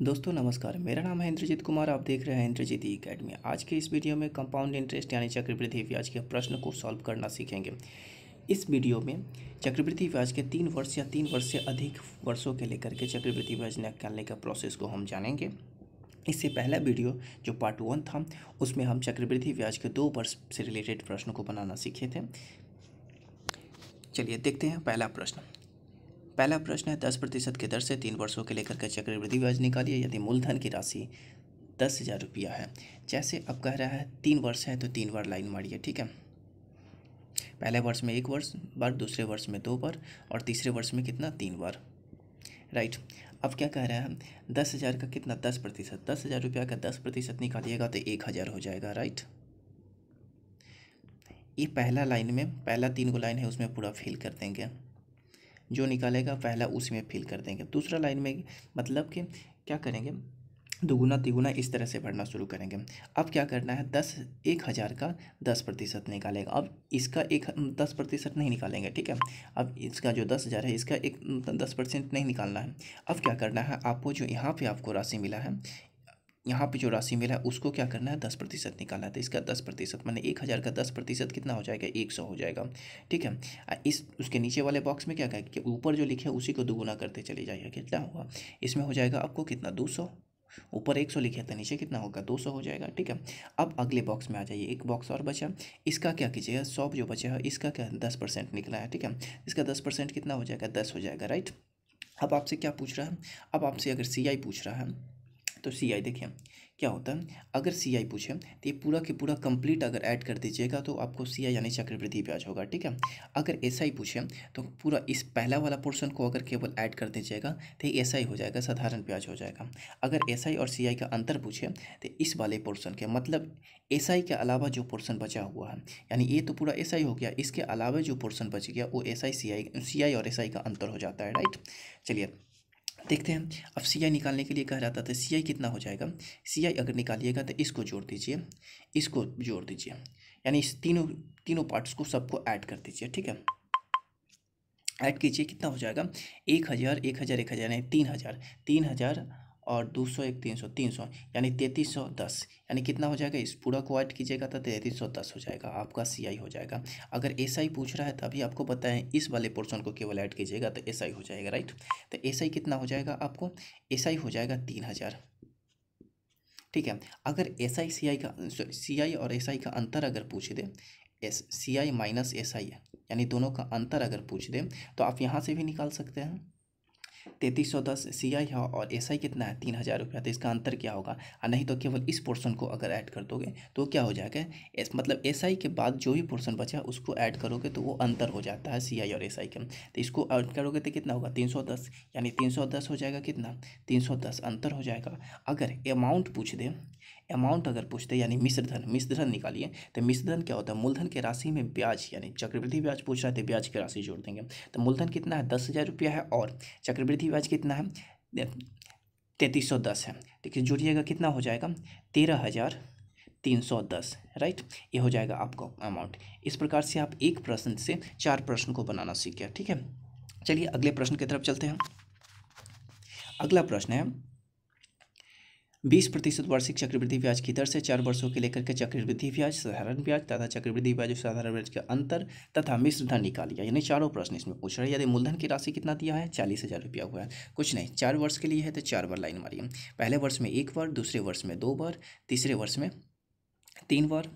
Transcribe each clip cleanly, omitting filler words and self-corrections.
दोस्तों नमस्कार, मेरा नाम है इंद्रजीत कुमार। आप देख रहे हैं इंद्रजीत एकेडमी। आज के इस वीडियो में कंपाउंड इंटरेस्ट यानी चक्रवृद्धि ब्याज के प्रश्न को सॉल्व करना सीखेंगे। इस वीडियो में चक्रवृद्धि ब्याज के 3 वर्ष या 3 वर्ष से अधिक वर्षों के लेकर के चक्रवृद्धि ब्याज निकालने का प्रोसेस को हम जानेंगे। इससे पहला वीडियो जो पार्ट 1 था उसमें हम चक्रवृद्धि ब्याज के 2 वर्ष से रिलेटेड प्रश्न को बनाना सीखे थे। चलिए देखते हैं पहला प्रश्न है 10% की दर से 3 वर्षों के लेकर के चक्रवृद्धि ब्याज निकालिए यदि मूलधन की राशि 10,000 रुपया है। जैसे अब कह रहा है 3 वर्ष है तो 3 बार लाइन मारिए, ठीक है। पहले वर्ष में 1 बार, दूसरे वर्ष में 2 बार और तीसरे वर्ष में कितना 3 बार, राइट। अब क्या कह रहा है 10,000 का कितना 10%, 10,000 रुपया का 10% निकालिएगा तो 1,000 हो जाएगा, राइट। ये पहला लाइन में पहला 3 लाइन है उसमें पूरा फिल कर देंगे, जो निकालेगा पहला उसी में फिल कर देंगे। दूसरा लाइन में मतलब कि क्या करेंगे दुगुना तिगुना इस तरह से भरना शुरू करेंगे। अब क्या करना है 1,000 का 10% निकालेगा। अब इसका 10% नहीं निकालेंगे, ठीक है। अब इसका जो 10,000 है इसका 10% नहीं निकालना है। अब क्या करना है आपको जो यहाँ पे आपको राशि मिला है, यहाँ पे जो राशि मिला है उसको क्या करना है 10% निकालना है। तो इसका 10% मैंने 1,000 का 10% कितना हो जाएगा 100 हो जाएगा, ठीक है। इस उसके नीचे वाले बॉक्स में क्या कहें कि ऊपर जो लिखे है उसी को दुगुना करते चले जाइए। कितना होगा इसमें हो जाएगा आपको कितना 200। ऊपर 100 लिखे थे नीचे कितना होगा 200 हो जाएगा, ठीक है। अब अगले बॉक्स में आ जाइए, एक बॉक्स और बचा, इसका क्या कीजिएगा 100 जो बचा है इसका क्या 10% निकला है, ठीक है। इसका 10% कितना हो जाएगा 10 हो जाएगा, राइट। अब आपसे क्या पूछ रहा है, अब आपसे अगर CI पूछ रहा है तो CI देखिए क्या होता है। अगर CI पूछे तो ये पूरा के पूरा कंप्लीट अगर ऐड कर दीजिएगा तो आपको CI यानी चक्रवृद्धि ब्याज होगा, ठीक है। अगर SI पूछे तो पूरा इस पहला वाला पोर्शन को अगर केवल ऐड कर दीजिएगा तो ये SI हो जाएगा, साधारण ब्याज हो जाएगा। अगर SI और CI का अंतर पूछे तो इस वाले पोर्शन के मतलब SI के अलावा जो पोर्शन बचा हुआ है, यानी ये तो पूरा SI हो गया, इसके अलावा जो पोर्शन बच गया वो SI CI और SI का अंतर हो जाता है, राइट। चलिए देखते हैं। अब CI निकालने के लिए कह रहा था तो CI कितना हो जाएगा, CI अगर निकालिएगा तो इसको जोड़ दीजिए, इसको जोड़ दीजिए, यानी इस तीनों पार्ट्स को सबको ऐड कर दीजिए, ठीक है। ऐड कीजिए कितना हो जाएगा 1,000 1,000 1,000 यानी 3,000 3,000 और 200 1 300 300 यानी 3,310 यानी कितना हो जाएगा। इस पूरा को ऐड कीजिएगा तो 3,310 हो जाएगा, आपका CI हो जाएगा। अगर SI पूछ रहा है तभी आपको बताएं इस वाले पोर्शन को केवल ऐड कीजिएगा तो SI हो जाएगा, राइट। तो SI कितना हो जाएगा आपको, SI हो जाएगा 3,000, ठीक है। अगर CI और SI का अंतर अगर पूछ दे, CI माइनस SI यानी दोनों का अंतर अगर पूछ दे तो आप यहाँ से भी निकाल सकते हैं। 3,310 CI है और SI कितना है 3,000 रुपया, तो इसका अंतर क्या होगा। और नहीं तो केवल इस पोर्शन को अगर ऐड कर दोगे तो क्या हो जाएगा मतलब SI के बाद जो भी पोर्शन बचा है उसको ऐड करोगे तो वो अंतर हो जाता है CI और SI के। तो इसको ऐड करोगे तो कितना होगा 310 यानी 310 हो जाएगा, कितना 310 अंतर हो जाएगा। अगर अमाउंट पूछ दे, अमाउंट अगर पूछते यानी मिश्रधन निकालिए। तो मिश्रधन क्या होता है मूलधन के राशि में ब्याज यानी चक्रवृद्धि ब्याज पूछ रहा है तो ब्याज की राशि जोड़ देंगे। तो मूलधन कितना है 10,000 रुपया है और चक्रवृद्धि ब्याज कितना है 3,310 है, देखिए जोड़िएगा कितना हो जाएगा 13,310, राइट। ये हो जाएगा आपको अमाउंट। इस प्रकार से आप एक प्रश्न से 4 प्रश्न को बनाना सीख गया, ठीक है। चलिए अगले प्रश्न की तरफ चलते हैं। अगला प्रश्न है 20% वार्षिक चक्रवृद्धि ब्याज की दर से 4 वर्षों के लेकर के चक्रवृद्धि ब्याज, साधारण ब्याज तथा चक्रवृद्धि ब्याज और साधारण ब्याज के अंतर तथा मिश्रधन निकालिए। यानी चारों प्रश्न इसमें पूछ रहे हैं। यदि मूलधन की राशि कितना दिया है 40,000 रुपया हुआ है, कुछ नहीं 4 वर्ष के लिए है तो 4 बार लाइन मारिए। पहले वर्ष में 1 बार, दूसरे वर्ष में 2 बार, तीसरे वर्ष में 3 बार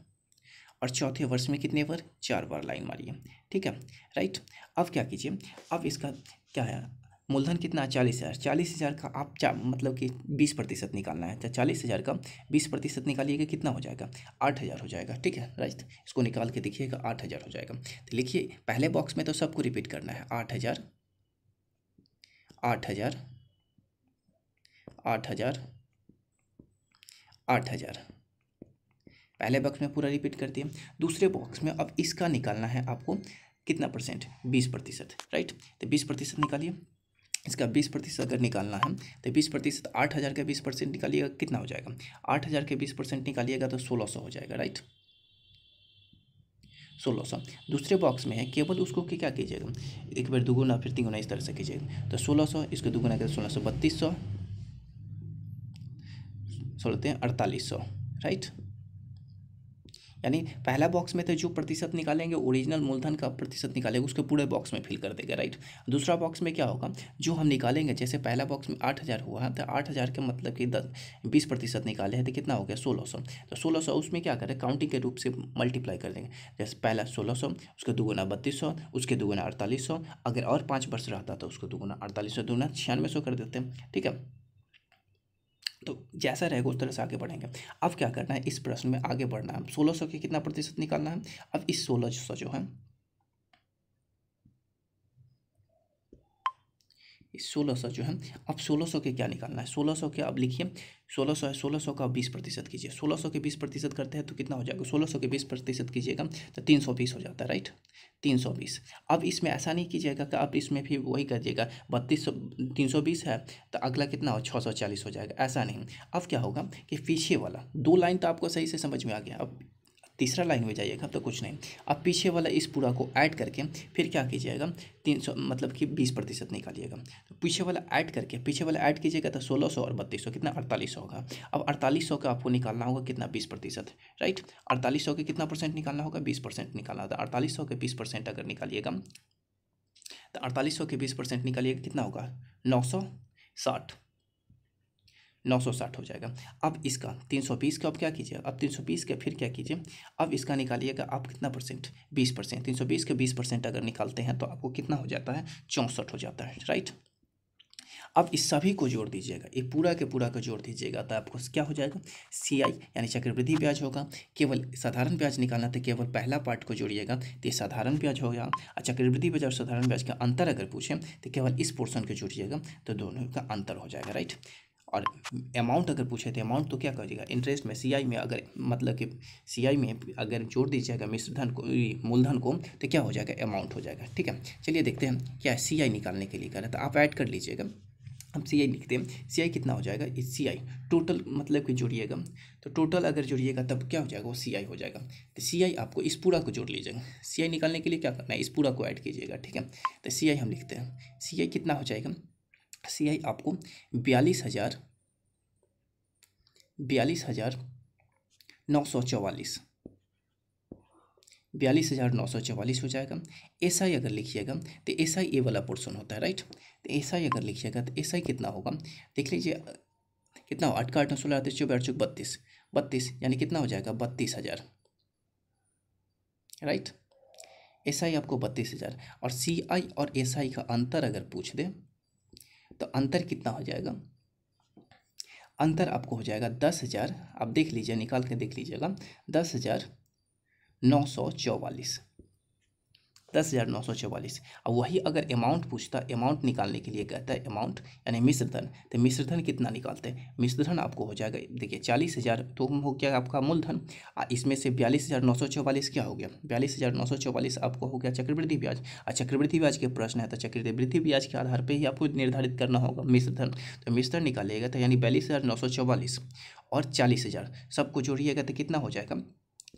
और चौथे वर्ष में कितने बार 4 बार लाइन मारिए, ठीक है, राइट। अब क्या कीजिए, अब इसका क्या है मूलधन कितना 40,000, 40,000 का आप मतलब कि 20% निकालना है। तो 40,000 का 20% निकालिएगा कितना हो जाएगा 8,000 हो जाएगा, ठीक है, राइट। इसको निकाल के देखिएगा 8,000 हो जाएगा। तो लिखिए पहले बॉक्स में तो सबको रिपीट करना है 8,000 8,000 8,000 8,000, पहले बॉक्स में पूरा रिपीट कर दिए। दूसरे बॉक्स में अब इसका निकालना है आपको कितना परसेंट 20%, राइट। तो 20% निकालिए। इसका 20% अगर निकालना है तो 20% 8,000 का 20% निकालिएगा कितना हो जाएगा 8,000 के 20% निकालिएगा तो 1,600 हो जाएगा, राइट। 1,600 दूसरे बॉक्स में है, केवल उसको क्या कीजिएगा एक बार दुगुना फिर तिगुना इस तरह से कीजिएगा। तो 1,600 इसको दुगुना कर 1,600 3,200 सोचते हैं 4800, राइट। यानी पहला बॉक्स में तो जो प्रतिशत निकालेंगे ओरिजिनल मूलधन का प्रतिशत निकालेंगे उसके पूरे बॉक्स में फिल कर देगा, राइट। दूसरा बॉक्स में क्या होगा, जो हम निकालेंगे, जैसे पहला बॉक्स में 8000 हुआ है तो 8000 के मतलब कि 20% निकाले हैं तो कितना हो गया 1600। तो 1600 उसमें क्या करें, काउंटिंग के रूप से मल्टीप्लाई कर देंगे। जैसे पहला 1600, उसके दुगुना 3200, उसके दुगुना 4800, अगर और 5 वर्ष रहता तो उसको दुगुना 4800 दुगुना 9600 कर देते हैं, ठीक है। तो जैसा रहेगा उस तरह से आगे बढ़ेंगे। अब क्या करना है, इस प्रश्न में आगे बढ़ना है। 1600 के कितना प्रतिशत निकालना है। अब इस 1600 जो है, इस 1600 जो है, अब 1600 के क्या निकालना है, 1600 के अब लिखिए 1600 है, 1600 का 20% कीजिए। 1600 के 20% करते हैं तो कितना हो जाएगा, 1600 के 20% कीजिएगा तो 320 हो जाता है, राइट। 320। अब इसमें ऐसा नहीं कीजिएगा कि आप इसमें भी वही करिएगा 3200, 320 है तो अगला कितना हो 640 हो जाएगा, ऐसा नहीं। अब क्या होगा कि पीछे वाला 2 लाइन तो आपको सही से समझ में आ गया। अब तीसरा लाइन में जाइएगा तो कुछ नहीं, अब पीछे वाला इस पूरा को ऐड करके फिर क्या कीजिएगा 300 मतलब कि 20% निकालिएगा। तो पीछे वाला ऐड करके, पीछे वाला ऐड कीजिएगा तो 1600 और 3200 कितना 4800 होगा। अब 4800 का आपको निकालना होगा कितना 20%, राइट। 4800 के कितना परसेंट निकालना होगा 20% निकालना होगा। 4800 के 20% अगर निकालिएगा तो 4800 के 20% निकालिएगा कितना होगा 960, 960 हो जाएगा। अब इसका 320 का अब क्या कीजिए, अब 320 का फिर क्या कीजिए, अब इसका निकालिएगा आप कितना परसेंट 20%। 320 के 20% अगर निकालते हैं तो आपको कितना हो जाता है 64 हो जाता है, राइट। अब इस सभी को जोड़ दीजिएगा, ये पूरा के पूरा का जोड़ दीजिएगा तो आपको क्या हो जाएगा CI यानी चक्रवृद्धि ब्याज होगा। केवल साधारण ब्याज निकालना तो केवल पहला पार्ट को जोड़िएगा तो ये साधारण ब्याज हो गया। और चक्रवृद्धि ब्याज और साधारण ब्याज का अंतर अगर पूछें तो केवल इस पोर्शन को जोड़िएगा तो दोनों का अंतर हो जाएगा, राइट। और अमाउंट अगर पूछे थे अमाउंट तो क्या करिएगा, इंटरेस्ट में CI में अगर मतलब कि CI में अगर जोड़ दीजिएगा मिश्रधन को मूलधन को तो क्या हो जाएगा अमाउंट हो जाएगा, ठीक है। चलिए देखते हैं क्या CI निकालने के लिए करें तो आप ऐड कर लीजिएगा। हम CI लिखते हैं, CI कितना हो जाएगा, इस CI टोटल मतलब कि जोड़िएगा तो टोटल अगर जोड़िएगा तब क्या हो जाएगा वो CI हो जाएगा। तो CI आपको इस पूरा को जोड़ लीजिएगा। CI निकालने के लिए क्या करना है, इस पूरा को ऐड कीजिएगा, ठीक है। तो CI हम लिखते हैं, CI कितना हो जाएगा, CI आपको 42,944 42,944 हो जाएगा। SI अगर लिखिएगा तो SI ए वाला पोर्शन होता है, राइट। तो SI अगर लिखिएगा तो SI कितना होगा देख लीजिए, कितना हो 8 का 8 16 38 24 32 32 यानी कितना हो जाएगा 32,000, राइट। SI आपको 32,000 और CI और SI का अंतर अगर पूछ दे तो अंतर कितना हो जाएगा, अंतर आपको हो जाएगा 10,000। आप देख लीजिए निकाल के देख लीजिएगा 10,944, 10,944। अब वही अगर अमाउंट पूछता, अमाउंट निकालने के लिए कहता है अमाउंट यानी मिश्रधन, तो मिश्रधन कितना निकालते हैं, मिश्रधन आपको हो जाएगा देखिए 40,000 तो हो गया आपका मूलधन, इसमें से 42,944 क्या हो गया 42,944 आपको हो गया चक्रवृद्धि ब्याज। और चक्रवृद्धि ब्याज के प्रश्न है तो चक्रवृद्धि ब्याज के आधार पर ही आपको निर्धारित करना होगा मिश्रधन। तो मिश्रधन निकालिएगा तो यानी 42,944 और 40,000 सबको जोड़िएगा तो कितना हो जाएगा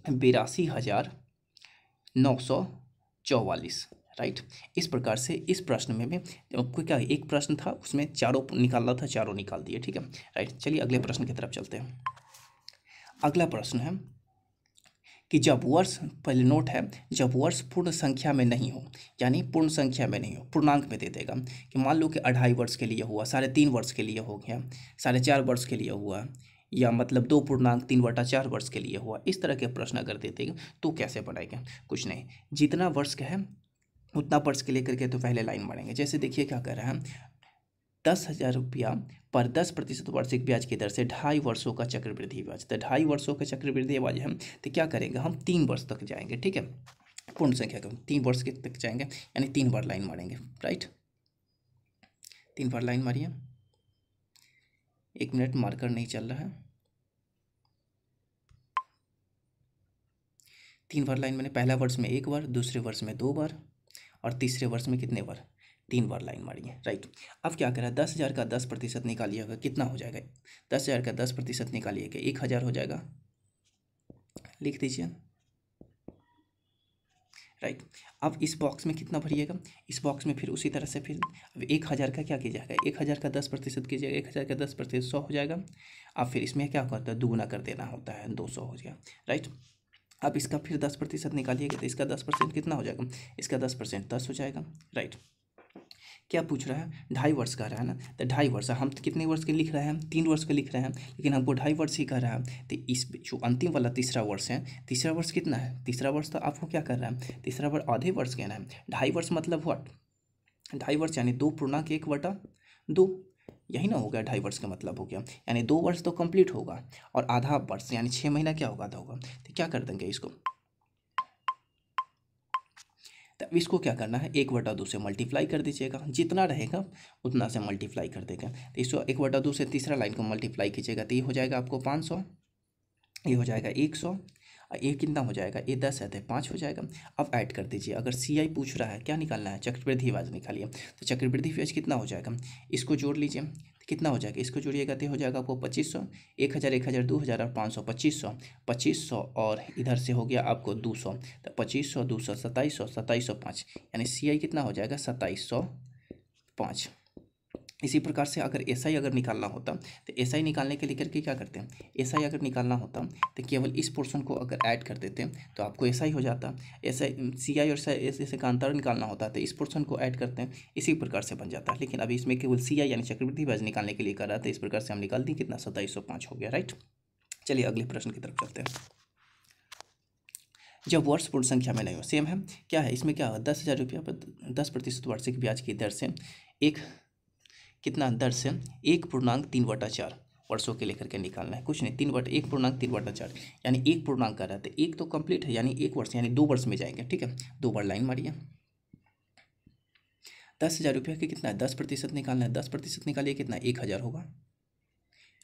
82,944, राइट। इस प्रकार से इस प्रश्न में भी आपको क्या एक प्रश्न था उसमें चारों निकालना था, चारों निकाल दिए, ठीक है, राइट। चलिए अगले प्रश्न की तरफ चलते हैं। अगला प्रश्न है कि जब वर्ष, पहले नोट है, जब वर्ष पूर्ण संख्या में नहीं हो, यानी पूर्ण संख्या में नहीं हो, पूर्णांक में दे देगा कि मान लो कि 2.5 वर्ष के लिए हुआ, 3.5 वर्ष के लिए हो गया, 4.5 वर्ष के लिए हुआ, या मतलब 2.3/4 वर्ष के लिए हुआ, इस तरह के प्रश्न अगर देते तो कैसे बनाएंगे, कुछ नहीं, जितना वर्ष का है उतना वर्ष के लेकर के तो पहले लाइन मारेंगे। जैसे देखिए क्या कर रहा है, 10,000 रुपया पर 10% वार्षिक ब्याज की दर से 2.5 वर्षों का चक्रवृद्धि ब्याज, तो 2.5 वर्षों का चक्रवृद्धि ब्याज हम तो क्या करेंगे हम 3 वर्ष तक जाएंगे, ठीक है, पूर्ण संख्या का 3 वर्ष के तक जाएंगे यानी 3 बार लाइन मारेंगे, राइट। 3 बार लाइन मारिए, 1 मिनट मार्कर नहीं चल रहा है। 3 बार लाइन मैंने, पहला वर्ष में 1 बार, दूसरे वर्ष में 2 बार और तीसरे वर्ष में कितने बार 3 बार लाइन मारिए, राइट। अब क्या करा 10,000 का 10% निकालिएगा कितना हो जाएगा, 10,000 का 10% निकालिएगा 1,000 हो जाएगा, लिख दीजिए राइट। अब इस बॉक्स में कितना भरिएगा, इस बॉक्स में फिर उसी तरह से फिर अब 1000 का क्या कीजिएगा, 1000 का 10% कीजिएगा, 1000 का 10% 100 हो जाएगा। अब फिर इसमें क्या होता है, दुगुना कर देना होता है, 200 हो गया, राइट। अब इसका फिर 10% निकालिएगा तो इसका 10% कितना हो जाएगा, इसका 10% 10 हो जाएगा, राइट। क्या पूछ रहा है, 2.5 वर्ष कह रहा है ना, तो 2.5 वर्ष हम तो कितने वर्ष के लिख रहे हैं, 3 वर्ष के लिख रहे हैं, लेकिन हमको 2.5 वर्ष ही कह रहा है। तो इस जो अंतिम वाला तीसरा वर्ष है, तीसरा वर्ष कितना है, तीसरा वर्ष तो आपको क्या कर रहा है, तीसरा वर्ष आधे वर्ष कहना है। 2.5 वर्ष मतलब व्हाट, 2.5 वर्ष यानी 2.1/2, यही ना हो गया, 2.5 वर्ष का मतलब हो गया, यानी 2 वर्ष तो कंप्लीट होगा और आधा वर्ष यानी 6 महीना क्या होगा, आधा होगा। तो क्या कर देंगे इसको, तब इसको क्या करना है, 1/2 से मल्टीप्लाई कर दीजिएगा, जितना रहेगा उतना से मल्टीप्लाई कर देगा। तो इसको 1/2 से तीसरा लाइन को मल्टीप्लाई कीजिएगा तो ये हो जाएगा आपको 500, ये हो जाएगा 100, और ये कितना हो जाएगा, ये 10 है तो 5 हो जाएगा। अब ऐड कर दीजिए, अगर CI पूछ रहा है क्या निकालना है, चक्रवृद्धि ब्याज निकालिए, तो चक्रवृद्धि ब्याज कितना हो जाएगा, इसको जोड़ लीजिए, तो कितना हो जाएगा, इसको जोड़िएगा तो हो जाएगा आपको 2500, 1000 1000 2000 और 500 2500, 2500 और इधर से हो गया आपको 200, तो 2500 200 2700 2705, यानी CI कितना हो जाएगा 2705। इसी प्रकार से अगर SI अगर निकालना होता तो SI निकालने के लिए करके क्या करते हैं, SI अगर निकालना होता तो केवल इस पोर्शन को अगर ऐड कर देते तो आपको SI हो जाता। SI CI और SI का अंतर निकालना होता तो इस पोर्शन को ऐड करते हैं, इसी प्रकार से बन जाता है। लेकिन अभी इसमें केवल CI यानी चक्रवृद्धि ब्याज निकालने के लिए कर रहा था, इस प्रकार से हम निकाल दी, कितना 2705 हो गया, राइट। चलिए अगले प्रश्न की तरफ चलते हैं। जब वर्ष पूर्ण संख्या में नहीं हो, सेम है, क्या है इसमें, क्या है 10,000 रुपया पर 10% वार्षिक ब्याज की दर से एक कितना दर से 1.3/4 वर्षों के लेकर के निकालना है, कुछ नहीं, 1.3/4 यानी 1 पूर्णांक कर रहा है, एक तो कंप्लीट है यानी 1 वर्ष यानी 2 वर्ष में जाएंगे, ठीक है, 2 बार लाइन मारिए। 10,000 रुपया के कितना है, 10% निकालना है, 10% निकालिए कितना 1000 होगा,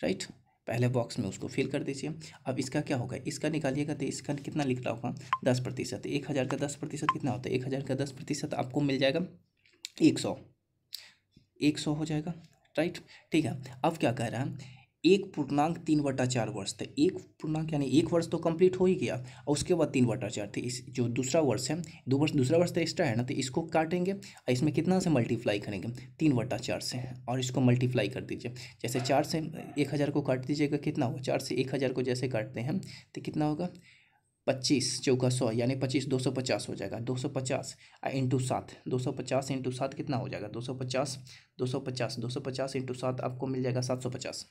राइट। पहले बॉक्स में उसको फिल कर दीजिए। अब इसका क्या होगा, इसका निकालिएगा तो इसका कितना लिख रहा होगा 10%, 1000 का 10% कितना होता है, 1000 का 10% आपको मिल जाएगा 100 हो जाएगा, राइट, ठीक है। अब क्या कह रहा है, 1.3/4 वर्ष, तो 1 पूर्णांक यानी 1 वर्ष तो कंप्लीट हो ही गया, और उसके बाद 3/4 थे, इस जो दूसरा वर्ष है, दूसरा वर्ष तो एक्स्ट्रा है ना, तो इसको काटेंगे और इसमें कितना से मल्टीप्लाई करेंगे 3/4 से, और इसको मल्टीप्लाई कर दीजिए। जैसे 4 से 1000 को काट दीजिएगा, कितना होगा, 4 से 1000 को जैसे काटते हैं तो कितना होगा 25 चौका 100 यानी 25 250 हो जाएगा, 250 इंटू 7, 250 इंटू 7 कितना हो जाएगा 250 250 250 इंटू 7 आपको मिल जाएगा 750,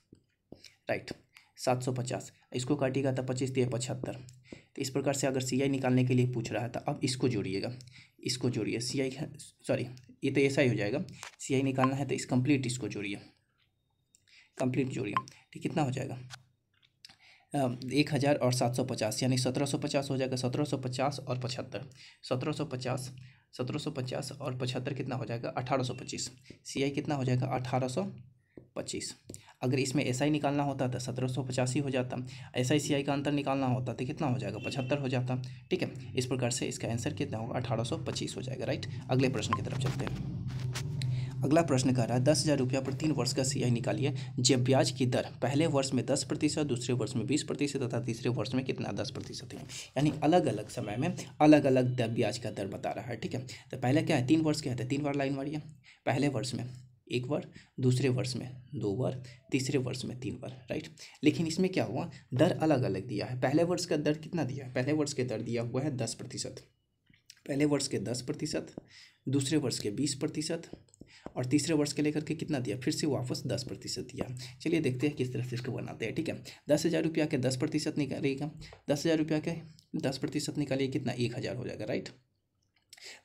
राइट, 750। इसको काटिएगा तो 25 दिए 75। तो इस प्रकार से अगर CI निकालने के लिए पूछ रहा था, अब इसको जोड़िएगा, इसको जोड़िए, CI सॉरी ये तो ऐसा ही हो जाएगा, CI निकालना है तो इस कंप्लीट इसको जोड़िए, कंप्लीट जोड़िए, तो कितना हो जाएगा 1000 और 750 यानी 1750 हो जाएगा, 1750 और 75, 1750 और 75 कितना हो जाएगा 1825, CI कितना हो जाएगा 1825। अगर इसमें SI निकालना होता तो 1785 हो जाता, SI CI का अंतर निकालना होता तो कितना हो जाएगा 75 हो जाता, ठीक है। इस प्रकार से इसका आंसर कितना होगा 1825 हो जाएगा, राइट। अगले प्रश्न की तरफ चलते हैं। अगला प्रश्न कह रहा है 10,000 रुपया पर 3 वर्ष का CI निकालिए, जब ब्याज की दर पहले वर्ष में 10%, दूसरे वर्ष में 20% तथा तीसरे वर्ष में कितना 10% है, यानी अलग अलग समय में अलग अलग ब्याज का दर बता रहा है, ठीक है। तो पहले क्या है 3 वर्ष क्या है, 3 बार लाइन मारिए, पहले वर्ष में 1 बार, दूसरे वर्ष में 2 बार, तीसरे वर्ष में 3 बार, राइट। लेकिन इसमें क्या हुआ, दर अलग अलग दिया है, पहले वर्ष का दर कितना दिया है, पहले वर्ष के दर दिया हुआ है 10%, पहले वर्ष के 10%, दूसरे वर्ष के 20% और तीसरे वर्ष के लेकर के कितना दिया, फिर से वापस 10% दिया। चलिए देखते हैं किस तरह से इसको बनाते हैं, ठीक है। 10,000 रुपया के 10% निकालिएगा, 10,000 रुपया के 10% निकालिए कितना 1000 हो जाएगा, राइट।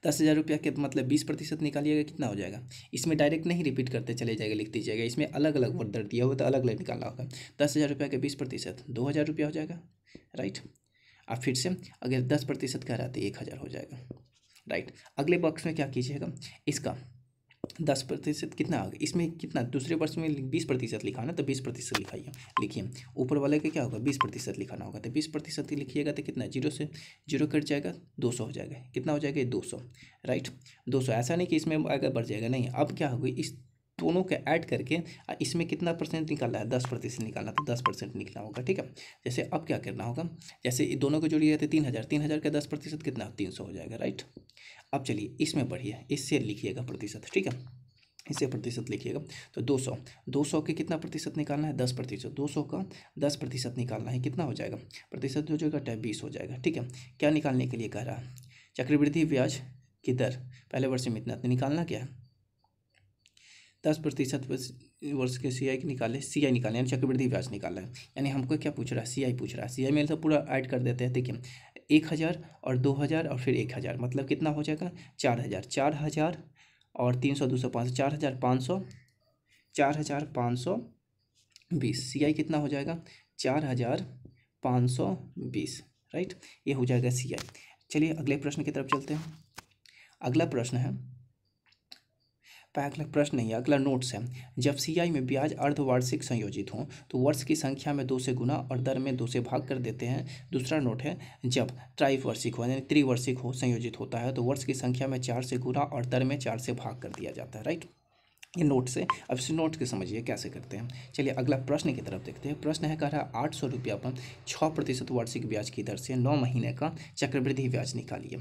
10,000 रुपया के मतलब 20% निकालिएगा कितना हो जाएगा, इसमें डायरेक्ट नहीं रिपीट करते चले जाएगा, लिख दीजिएगा, इसमें अलग अलग वर्ड दर दिया हुआ तो अलग अलग निकालना होगा। 10,000 रुपया के 20% 2,000 रुपया हो जाएगा, राइट। अब फिर से अगर 10% का रहा तो 1,000 हो जाएगा, राइट। अगले बॉक्स में क्या कीजिएगा, इसका 10% कितना आ गया, इसमें कितना दूसरे वर्ष में 20% लिखा ना, तो 20% लिखाइए, लिखिए ऊपर वाले का क्या होगा 20% लिखाना होगा, तो 20% लिखिएगा तो कितना 0 से 0 कट जाएगा 200 हो जाएगा, कितना हो जाएगा 200, राइट। 200, ऐसा नहीं कि इसमें आगे बढ़ जाएगा, नहीं, अब क्या होगा इस दोनों के ऐड करके इसमें कितना परसेंट निकालना है, 10% निकालना, तो 10% निकलना होगा। ठीक है, जैसे अब क्या करना होगा, जैसे दोनों को जोड़िए थे 3,000, 3,000 का 10% कितना, 300 हो जाएगा, राइट। अब चलिए इसमें बढ़िए, इससे लिखिएगा प्रतिशत, ठीक है, इससे प्रतिशत लिखिएगा। तो 200, 200 के कितना प्रतिशत निकालना है, 10%, 200 का 10% निकालना है, कितना हो जाएगा, प्रतिशत हो जाएगा 20 हो जाएगा। ठीक है, क्या निकालने के लिए कह रहा है, चक्रवृद्धि ब्याज की दर पहले वर्ष में इतना, तो निकालना क्या है, 10% वर्ष के CI की निकाले, CI निकाले यानी चक्रवृद्धि ब्याज निकालना है। यानी हमको क्या पूछ रहा है, CI पूछ रहा है। CI में तो पूरा ऐड कर देते हैं, देखिए 1,000 और 2,000 और फिर 1,000, मतलब कितना हो जाएगा 4,000, 4,000 और 300, 200, 500, 4,500, 4,520। CI कितना हो जाएगा, 4,520, राइट, ये हो जाएगा CI। चलिए अगले प्रश्न की तरफ चलते हैं। अगला प्रश्न है, अगला प्रश्न नहीं है, अगला नोट्स है। जब CI में ब्याज अर्धवार्षिक संयोजित हो तो वर्ष की संख्या में 2 से गुना और दर में 2 से भाग कर देते हैं। दूसरा नोट है, जब त्रैवार्षिक हो यानी त्रिवार्षिक हो संयोजित होता है तो वर्ष की संख्या में 4 से गुना और दर में 4 से भाग कर दिया जाता है, राइट। ये नोट से, अब इस नोट के समझिए कैसे करते हैं। चलिए अगला प्रश्न की तरफ देखते हैं। प्रश्न है, कह रहा है 800 रुपया पर 6% वार्षिक ब्याज की दर से 9 महीने का चक्रवृद्धि ब्याज निकालिए।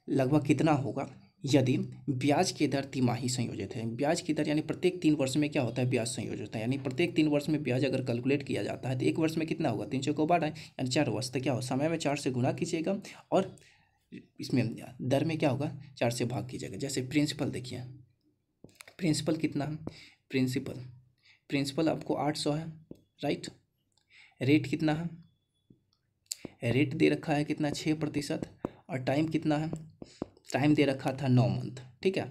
लगभग कितना होगा यदि ब्याज की दर तिमाही संयोजित है। ब्याज की दर यानी प्रत्येक 3 वर्ष में क्या होता है, ब्याज संयोजित होता है, यानी प्रत्येक 3 वर्ष में ब्याज अगर कैलकुलेट किया जाता है तो एक वर्ष में कितना होगा, 300 को 12 यानी 4 वर्ष, तो क्या हो, समय में 4 से गुना कीजिएगा और इसमें दर में क्या होगा, 4 से भाग कीजिएगा। जैसे प्रिंसिपल देखिए, प्रिंसिपल कितना है, प्रिंसिपल आपको 800 है, राइट। रेट कितना है, रेट दे रखा है कितना, 6%, और टाइम कितना है, टाइम दे रखा था 9 मंथ, ठीक है,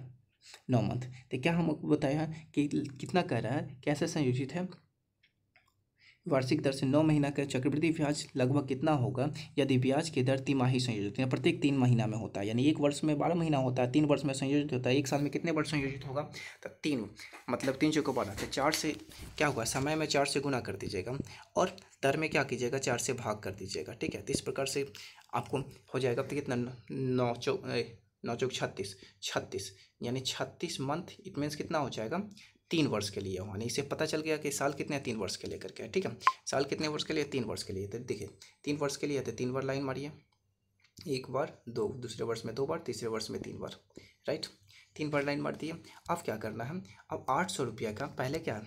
9 मंथ। तो क्या हमको बताया कि कितना कह रहा है, कैसे संयोजित है, वार्षिक दर से 9 महीना का चक्रवृद्धि ब्याज लगभग कितना होगा यदि ब्याज की दर तिमाही संयोजित है, प्रत्येक 3 महीना में होता है, यानी एक वर्ष में 12 महीना होता है, 3 वर्ष में संयोजित होता है, एक साल में कितने वर्ष संयोजित होगा, तो 3, मतलब 3 को 12, तो 4 से क्या हुआ, समय में 4 से गुना कर दीजिएगा और दर में क्या कीजिएगा, 4 से भाग कर दीजिएगा, ठीक है। तो इस प्रकार से आपको हो जाएगा, तो कितना 9 चौक 36, 36 यानी 36 मंथ, इट मीन्स कितना हो जाएगा, 3 वर्ष के लिए हो, यानी इसे पता चल गया कि साल कितने, 3 वर्ष के लिए करके, ठीक है। साल कितने वर्ष के लिए, 3 वर्ष के लिए। तो देखिए 3 वर्ष के लिए तो 3 बार लाइन मारिए, एक बार, दो, दूसरे वर्ष में 2 बार, तीसरे वर्ष में 3 बार, राइट, 3 बार लाइन मार दिए। अब क्या करना है, अब 800 रुपया का पहले क्या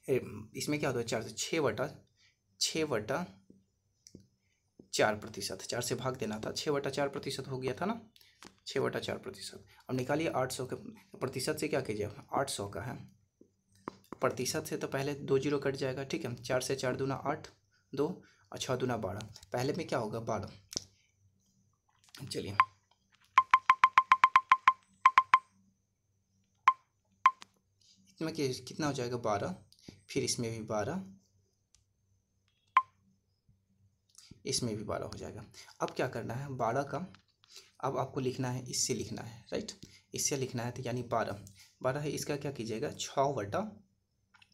इसमें क्या होता है, 4 से 6/4%, 4 से भाग देना था, 6/4% हो गया था ना, 6/4%। अब निकालिए 800 के प्रतिशत से, क्या कीजिए, 800 का है प्रतिशत से तो पहले 2 जीरो कट जाएगा, ठीक है, 4 से 4 दूना 8, 2 और 6 दूना 12, पहले में क्या होगा 12, चलिए इसमें कितना हो जाएगा 12, फिर इसमें भी 12, इसमें भी 12 हो जाएगा। अब क्या करना है, 12 का अब आपको लिखना है, इससे लिखना है, राइट, इससे लिखना है, तो यानी 12 है, इसका क्या कीजिएगा 6 बटा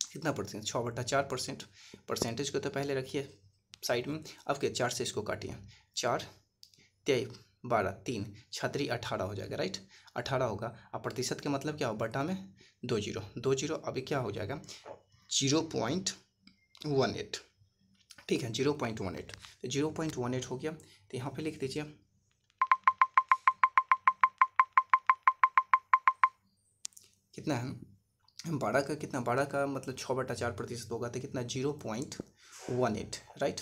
कितना परसेंट, 6/4%, परसेंटेज को तो पहले रखिए साइड में। अब क्या 4 से इसको काटिए, 4 23 12 3 छतरी 18 हो जाएगा, राइट, 18 होगा। अब प्रतिशत के मतलब क्या हो, बटा में 2 जीरो, अभी क्या हो जाएगा 0.18, ठीक है, 0.18, तो 0.18 हो गया। तो यहाँ पे लिख दीजिए कितना है, 12 का कितना, 12 का मतलब 6/4% होगा, तो कितना 0.18, राइट।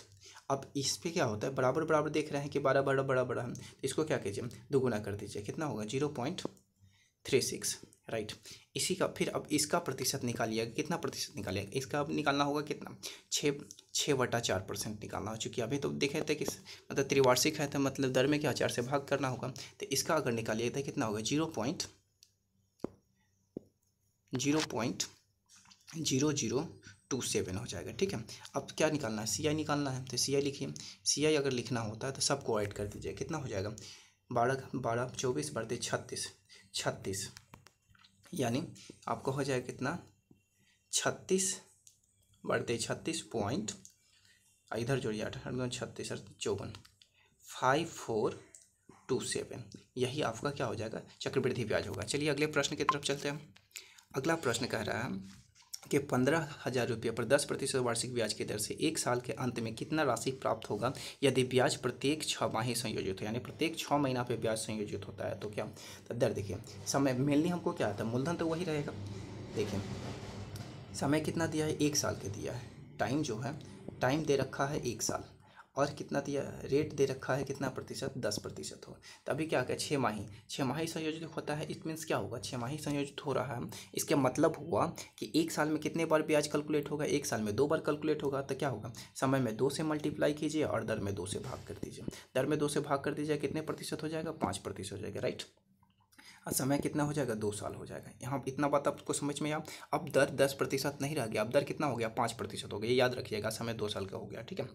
अब इस पे क्या होता है, बराबर बराबर देख रहे हैं कि 12 बड़ा बड़ा बड़ा है, तो इसको क्या कीजिए, दोगुना कर दीजिए, कितना होगा 0.36, राइट। इसी का फिर अब इसका प्रतिशत निकालिएगा, कितना प्रतिशत निकालिएगा, इसका अब निकालना होगा कितना, 6/4% निकालना हो, चूँकि अभी तो देखे थे कि मतलब त्रिवार्षिक है, तो मतलब दर में क्या 4 से भाग करना होगा, तो इसका अगर निकालिएगा तो कितना होगा 0.0027 हो जाएगा, ठीक है। अब क्या निकालना है, CI निकालना है, तो CI लिखिए, CI अगर लिखना होता है तो सबको ऐड कर दीजिए, कितना हो जाएगा 12 24 बढ़ते 36, यानी आपको हो जाएगा कितना 36 बढ़ते 36 पॉइंट, इधर जोड़िए 8 36 54 5427, यही आपका क्या हो जाएगा चक्रवृद्धि ब्याज होगा। चलिए अगले प्रश्न की तरफ चलते हैं। अगला प्रश्न कह रहा है कि 15,000 रुपये पर 10% वार्षिक ब्याज की दर से एक साल के अंत में कितना राशि प्राप्त होगा यदि ब्याज प्रत्येक 6 माही संयोजित हो, यानी प्रत्येक 6 महीना पे ब्याज संयोजित होता है तो क्या। तो दर देखिए, समय मेनली हमको क्या आता है, मूलधन तो वही रहेगा। देखिए समय कितना दिया है, 1 साल के दिया है। टाइम जो है, टाइम दे रखा है 1 साल, और कितना दिया है, रेट दे रखा है कितना प्रतिशत, 10% हो। तो अभी क्या क्या 6 माही संयोजित होता है। इट मीन्स क्या होगा, 6 माही संयोजित हो रहा है, इसका मतलब हुआ कि 1 साल में कितने बार ब्याज कैलकुलेट होगा, 1 साल में 2 बार कैलकुलेट होगा। तो क्या होगा, समय में 2 से मल्टीप्लाई कीजिए और दर में 2 से भाग कर दीजिए। दर में 2 से भाग कर दीजिए, कितने प्रतिशत हो जाएगा, 5% हो जाएगा, राइट। और समय कितना हो जाएगा, 2 साल हो जाएगा। यहाँ इतना बात आपको समझ में आया। अब दर 10% नहीं रह गया, अब दर कितना हो गया, 5% हो गया। ये याद रखिएगा, समय 2 साल का हो गया, ठीक है।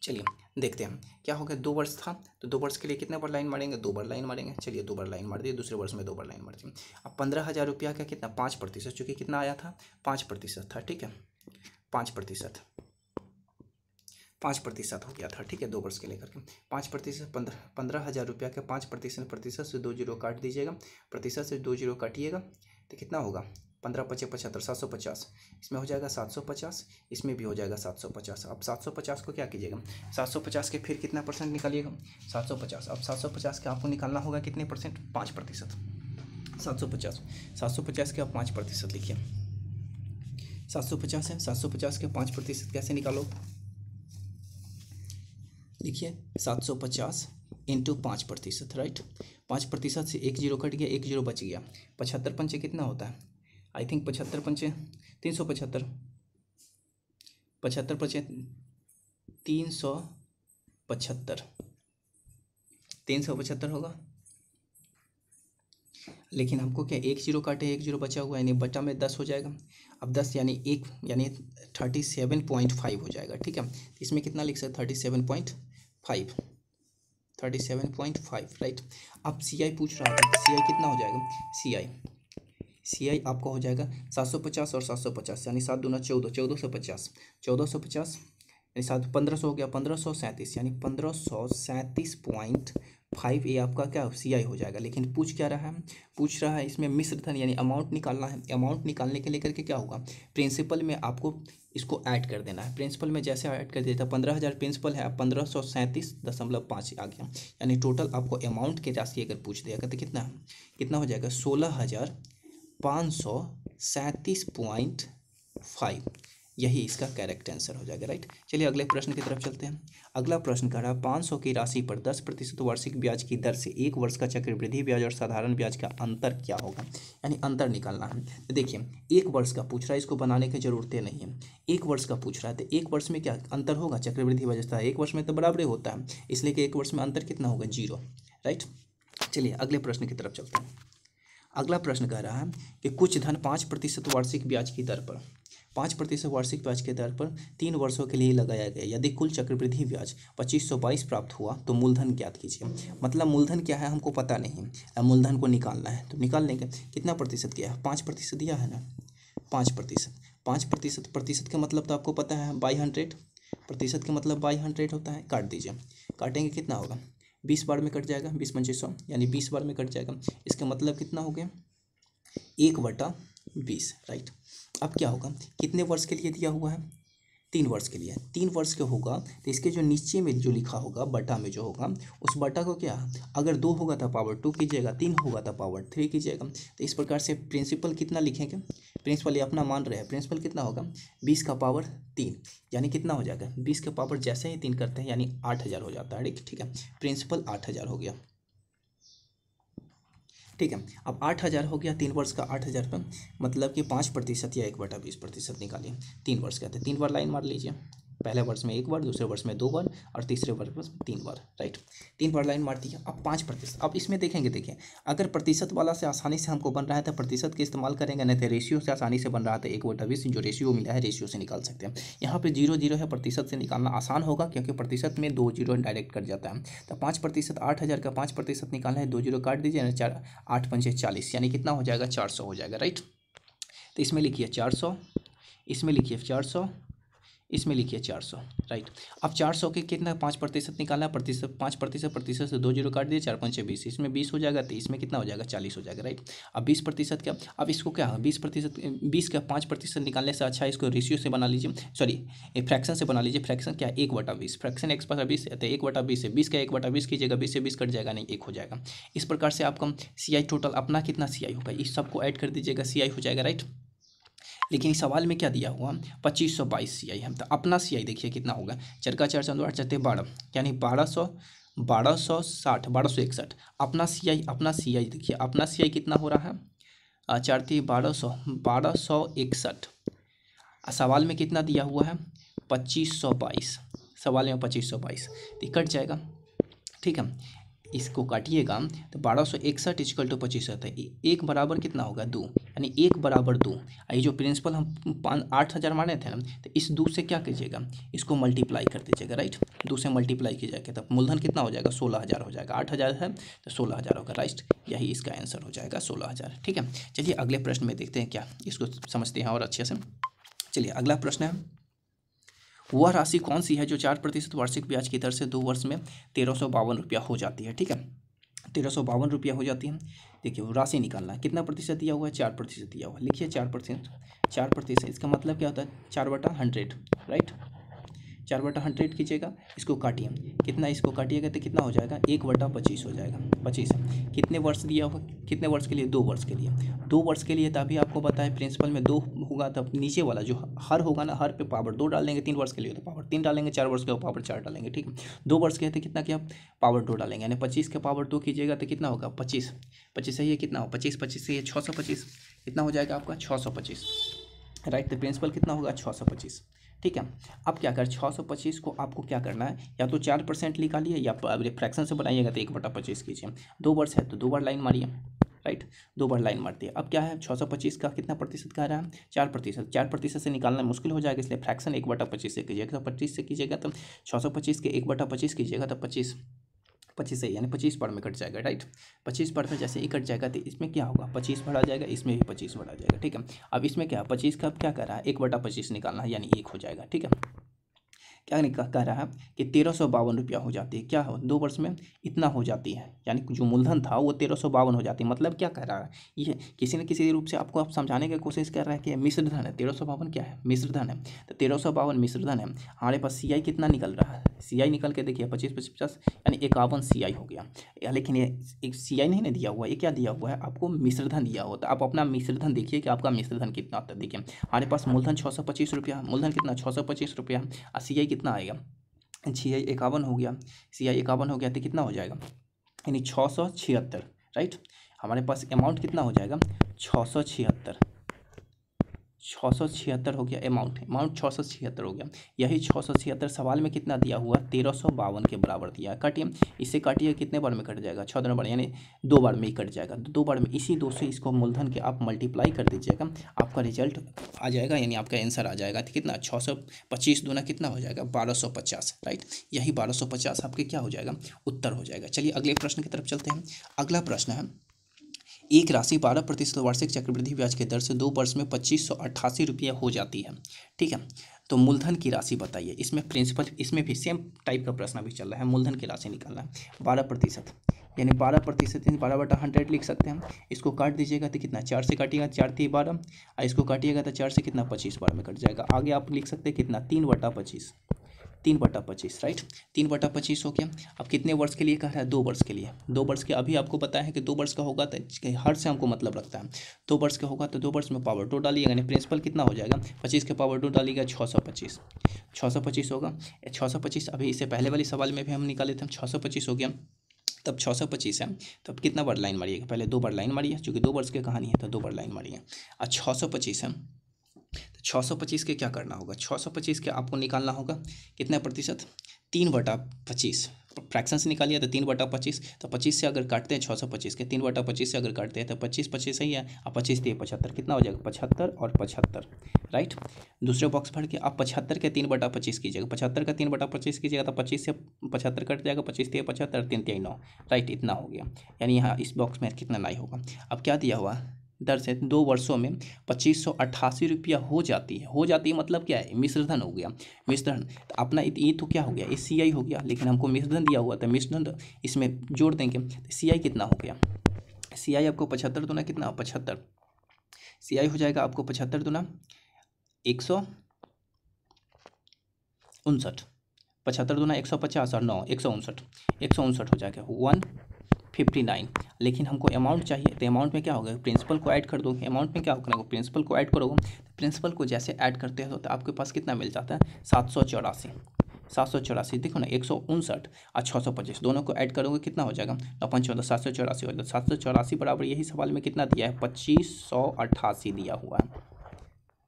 चलिए देखते हैं क्या हो गया। 2 वर्ष था तो 2 वर्ष के लिए कितने बार लाइन मारेंगे, 2 बार लाइन मारेंगे। चलिए 2 बार लाइन मार दिए, दूसरे वर्ष में 2 बार लाइन मार दी। अब 15,000 रुपया का कितना, 5%, चूँकि कितना आया था, 5% था, ठीक है। 5% 5% हो गया था, ठीक है। 2 वर्ष के लेकर के 5%, 15,000 रुपया का 5%, प्रतिशत से 2 जीरो काट दीजिएगा, प्रतिशत से 2 जीरो काटिएगा तो कितना होगा, 15 × 5 = 75, 750। इसमें हो जाएगा 750, इसमें भी हो जाएगा 750। अब 750 को क्या कीजिएगा, 750 के फिर कितना परसेंट निकालिएगा, 750। अब 750 का आपको निकालना होगा कितने परसेंट, 5%। 750 के आप 5% लिखिए। 750 है, 750 के 5% कैसे निकालो, लिखिए 750 × 5%, राइट। 5% से 1 जीरो कट गया, 1 जीरो बच गया। 75 पंचे कितना होता है, आई थिंक 75 पंचे 375, 75 पंचे 375, 375 होगा। लेकिन हमको क्या, 1 जीरो काटे, 1 जीरो बचा हुआ है, यानी बटा में 10 हो जाएगा। अब 10 यानी 1 यानी 37.5 हो जाएगा, ठीक है। इसमें कितना लिख सकते, 37.5, 37.5, राइट। अब CI पूछ रहा था, CI कितना हो जाएगा, CI आपका हो जाएगा 750 और 750, यानी 7 दूना 14, 1450, 1450 यानी 1500 हो गया, 1537, यानी 1537.5 ये आपका क्या CI हो जाएगा। लेकिन पूछ क्या रहा है, पूछ रहा है इसमें मिश्र धन यानी अमाउंट निकालना है। अमाउंट निकालने के लेकर के क्या होगा, प्रिंसिपल में आपको इसको ऐड कर देना है। प्रिंसिपल में जैसे ऐड कर देता, 15,000 प्रिंसिपल है, 1537.5 आ गया, यानी टोटल आपको अमाउंट की राशि अगर पूछ दिया तो कितना हो जाएगा, 16,537.5, यही इसका करेक्ट आंसर हो जाएगा, राइट। चलिए अगले प्रश्न की तरफ चलते हैं। अगला प्रश्न कह रहा है 500 की राशि पर 10% वार्षिक ब्याज की दर से 1 वर्ष का चक्रवृद्धि ब्याज और साधारण ब्याज का अंतर क्या होगा, यानी अंतर निकालना है। तो देखिए 1 वर्ष का पूछ रहा है, इसको बनाने की जरूरतें नहीं है। 1 वर्ष का पूछ रहा है तो 1 वर्ष में क्या अंतर होगा, चक्रवृद्धि ब्याज था 1 वर्ष में तो बराबर होता है, इसलिए कि 1 वर्ष में अंतर कितना होगा, 0, राइट। चलिए अगले प्रश्न की तरफ चलते हैं। अगला प्रश्न कह रहा है कि कुछ धन 5% वार्षिक ब्याज की दर पर 5% वार्षिक ब्याज की दर पर 3 वर्षों के लिए लगाया गया। यदि कुल चक्रवृद्धि ब्याज 2522 प्राप्त हुआ तो मूलधन ज्ञात कीजिए। मतलब मूलधन क्या है हमको पता नहीं, अब मूलधन को निकालना है। तो निकाल लेंगे, कितना प्रतिशत किया है, 5% दिया है ना, 5%। 5% प्रतिशत का मतलब तो आपको पता है बाई 100, प्रतिशत का मतलब बाई 100 होता है। काट दीजिए, काटेंगे कितना होगा, 20 बार में कट जाएगा, 20 × 100 यानी 20 बार में कट जाएगा। इसका मतलब कितना हो गया, 1/20, राइट। अब क्या होगा, कितने वर्ष के लिए दिया हुआ है, 3 वर्ष के लिए। 3 वर्ष के होगा तो इसके जो नीचे में जो लिखा होगा बटा में जो होगा, उस बटा को क्या, अगर 2 होगा तो पावर 2 कीजिएगा, 3 होगा तो पावर 3 कीजिएगा। तो इस प्रकार से प्रिंसिपल कितना लिखेंगे, प्रिंसिपल ये अपना मान रहे हैं, प्रिंसिपल कितना होगा 20 का पावर 3, यानी कितना हो जाएगा, 20 का पावर जैसे ही 3 करते हैं यानी 8000 हो जाता है, ठीक है। प्रिंसिपल 8000 हो गया, ठीक है। अब 8000 हो गया, 3 वर्ष का 8000 का मतलब कि 5% या 1/20% निकालिए। 3 वर्ष का, 3 बार लाइन मार लीजिए, पहले वर्ष में 1 बार, दूसरे वर्ष में 2 बार और तीसरे वर्ष में 3 बार, राइट। 3 बार लाइन मार दी। अब 5%, अब इसमें देखेंगे, देखिए अगर प्रतिशत वाला से आसानी से हमको बन रहा है तो प्रतिशत के इस्तेमाल करेंगे, नहीं तो रेशियो से आसानी से बन रहा था 1/20, जो रेशियो मिला है रेशियो से निकाल सकते हैं। यहाँ पे 0 0 है, प्रतिशत से निकालना आसान होगा क्योंकि प्रतिशत में 2 जीरो डायरेक्ट कट जाता है। तो 5%, 8000 का 5% निकालना है, 2 जीरो काट दीजिए ना, 4 8 पंचे 40, यानी कितना हो जाएगा, 400 हो जाएगा, राइट। तो इसमें लिखिए 400, इसमें लिखिए 400, इसमें लिखिए 400, राइट। अब 400 के कितना 5% निकालना है, प्रतिशत 5%, प्रतिशत से 2 जीरो काट दिए, 4 5 20, इसमें 20 हो जाएगा, तो इसमें कितना हो जाएगा 40 हो जाएगा, राइट। अब 20% क्या, अब इसको क्या 20%, 20 का 5% निकालने से अच्छा इसको रेशियो से बना लीजिए, सॉरी फ्रैक्शन से बना लीजिए। फ्रैक्शन क्या 1/20, फ्रैक्शन x/20 तो 1/20 है, 20 का 1/20 कीजिएगा, 20 से 20 कट जाएगा, नहीं 1 हो जाएगा। इस प्रकार से आपका CI टोटल अपना कितना CI होगा, इस सबको ऐड कर दीजिएगा, CI हो जाएगा, राइट। लेकिन इस सवाल में क्या दिया हुआ 2522 CI है, तो अपना CI देखिए कितना होगा, 4 का 4 चंदो 8 चलते 12, यानी 1260 1261। अपना CI देखिए, अपना CI कितना हो रहा है 4 थी 1261। सवाल में कितना दिया हुआ है 2522, सवाल में 2522, तो कट जाएगा, ठीक है। इसको काटिएगा तो 1261 इक्वल टू 25 होता है, एक बराबर कितना होगा 2, यानी 1 बराबर 2। ये जो प्रिंसिपल हम 8000 माने थे ना, तो इस 2 से क्या कीजिएगा, इसको मल्टीप्लाई कर दीजिएगा, राइट। 2 से मल्टीप्लाई कीजिएगा तब मूलधन कितना हो जाएगा 16000 हो जाएगा, 8000 है तो 16000 होगा, राइट। यही इसका आंसर हो जाएगा 16000, ठीक है। चलिए अगले प्रश्न में देखते हैं क्या, इसको समझते हैं और अच्छे से। चलिए अगला प्रश्न है, वह राशि कौन सी है जो 4% वार्षिक ब्याज की दर से 2 वर्ष में 1352 रुपया हो जाती है, ठीक है। 1352 रुपया हो जाती है। देखिए वो राशि निकालना है, कितना प्रतिशत दिया हुआ है 4% दिया हुआ है, लिखिए 4%, 4%, इसका मतलब क्या होता है 4/100, राइट। 4/100 कीजिएगा, इसको काटिए, कितना इसको काटिएगा तो कितना हो जाएगा 1/25 हो जाएगा, 25। कितने वर्ष दिया हुआ, कितने वर्ष के लिए 2 वर्ष के लिए, 2 वर्ष के लिए। तभी आपको बताया प्रिंसिपल में 2 होगा, तब नीचे वाला जो हर होगा ना, हर पे पावर 2 डाल देंगे, 3 वर्ष के लिए तो पावर 3 डालेंगे, 4 वर्ष के पावर 4 डालेंगे, ठीक है। 2 वर्ष के है तो कितना क्या पावर 2 डालेंगे, यानी 25 के पावर 2 कीजिएगा तो कितना होगा 25, 25 सही है, कितना हो 25, 25 से ये 625, कितना हो जाएगा आपका 625, राइट। तो प्रिंसिपल कितना होगा 625, ठीक है। अब क्या कर 625 को आपको क्या करना है, या तो 4% निकालिए या फ्रैक्शन से बनाइएगा तो 1/25 कीजिए। 2 वर्ष है तो 2 बार लाइन मारिए, राइट, 2 बार लाइन मारती है। अब क्या है 625 का कितना प्रतिशत कह रहा है 4%, 4% से निकालना मुश्किल हो जाएगा, इसलिए फ्रैक्शन 1/25 से कीजिएगा, तो 25 से कीजिएगा तो 625 के 1/25 कीजिएगा तो 25 25 है, यानी 25 बार में कट जाएगा, राइट। 25 बार में जैसे ही कट जाएगा तो इसमें क्या होगा 25 बढ़ा जाएगा, इसमें भी 25 बढ़ा जाएगा, ठीक है। अब इसमें क्या 25 का क्या कर रहा है 1/25 निकालना है, यानी 1 हो जाएगा, ठीक है। क्या कह रहा है कि 1352 रुपया हो जाती है, क्या हो 2 वर्ष में इतना हो जाती है, यानी जो मूलधन था वो 1352 हो जाती है। मतलब क्या कह रहा है, ये किसी न किसी रूप से आपको आप समझाने की कोशिश कर रहा है कि मिश्र धन है, 1352 क्या है मिश्र धन है, तो 1352 मिश्र धन है। हमारे पास CI कितना निकल रहा है, CI निकल के देखिए 25 25 50, यानी 51 CI हो गया। लेकिन ये एक CI नहीं ना दिया हुआ, ये क्या दिया हुआ है आपको मिश्र धन दिया हुआ, तो आप अपना मिश्र धन देखिए कि आपका मिश्र धन कितना आता है। देखिए हमारे पास मूलधन 625 रुपया, मूलधन कितना 625 रुपया, और CI कितना आएगा CI 51 हो गया, CI 51 हो गया तो कितना हो जाएगा यानी 676, राइट। हमारे पास अमाउंट कितना हो जाएगा 676 हो गया, अमाउंट 676 हो गया। यही 676 सवाल में कितना दिया हुआ 1352 के बराबर दिया। काटिए, इससे काटिए कितने बार में कट जाएगा 6 बार, यानी 2 बार में ही कट जाएगा। 2 बार में इसी 2 से इसको मूलधन के आप मल्टीप्लाई कर दीजिएगा, आपका रिजल्ट आ जाएगा, यानी आपका आंसर आ जाएगा। तो कितना 625 दूना कितना हो जाएगा 1250, राइट। यही 1250 आपके क्या हो जाएगा उत्तर हो जाएगा। चलिए अगले प्रश्न की तरफ चलते हैं। अगला प्रश्न है, एक राशि 12% वार्षिक चक्रवृद्धि ब्याज की दर से 2 वर्ष में 2588 रुपया हो जाती है, ठीक है। तो मूलधन की राशि बताइए। इसमें प्रिंसिपल, इसमें भी सेम टाइप का प्रश्न भी चल रहा है, मूलधन की राशि निकालना है 12%, यानी 12% 12/100 लिख सकते हैं। इसको काट दीजिएगा तो कितना 4 से काटिएगा, 4 थी 12, और इसको काटिएगा तो 4 से कितना 25 बार में कट जाएगा। आगे आप लिख सकते हैं कितना 3/25, 3/25, राइट। 3/25 हो गया। अब कितने वर्ष के लिए कह रहा है 2 वर्ष के लिए, 2 वर्ष के। अभी आपको पता है कि 2 वर्ष का होगा तो हर से हमको मतलब रखता है। 2 वर्ष का होगा तो 2 वर्ष में पावर 2 डालिएगा, यानी प्रिंसिपल कितना हो जाएगा 25 के पावर 2 डालिएगा 625, 625 होगा। 625 अभी इससे पहले वाली सवाल में भी हम निकाले थे, 625 हो गया। तब 625 है, तब कितना बार लाइन मारिएगा, पहले 2 बार लाइन मारिए, चूँकि 2 वर्ष की कहानी है तो 2 बार लाइन मारिए। और 625 है, तो 625 के क्या करना होगा 625 के आपको निकालना होगा कितना प्रतिशत 3/25, फ्रैक्शन से निकालिए तो 3/25, तो 25 से अगर काटते हैं 625 के 3/25 से अगर काटते हैं तो 25 सही है, अब 25 से 75 कितना हो जाएगा 75 और 75, राइट। दूसरे बॉक्स भर के आप 75 के 3/25 कीजिएगा, 75 का 3/25 कीजिएगा तो 25 से 75 कट जाएगा, 25 से 75 3 3 9, राइट, इतना हो गया। यानी यहाँ इस बॉक्स में कितना 9 होगा। अब क्या दिया हुआ दर से 2 वर्षों में 2588 रुपया हो जाती है। हो जाती है मतलब क्या है, मिश्रधन हो गया। मिश्रधन तो अपना ये तो क्या हो गया, ये CI हो गया, लेकिन हमको मिश्रधन दिया हुआ था, मिश्रधन इसमें जोड़ देंगे तो CI कितना हो गया, CI आपको 75 दूना कितना, 75, CI हो जाएगा आपको 75 दूना 159, 75 दूना 150 और 9 159, 159 हो जाएगा 159। लेकिन हमको अमाउंट चाहिए, तो अमाउंट में क्या होगा, प्रिंसिपल को ऐड कर दो। अमाउंट में क्या होगा, प्रिंसिपल को ऐड करोगे, प्रिंसिपल को जैसे ऐड करते हो तो आपके पास कितना मिल जाता है, 784, 784 देखो ना, 159 और 625 दोनों को ऐड करोगे कितना हो जाएगा, 9 784 हो जाएगा। 784 बराबर यही सवाल में कितना दिया है, 2588 दिया हुआ है।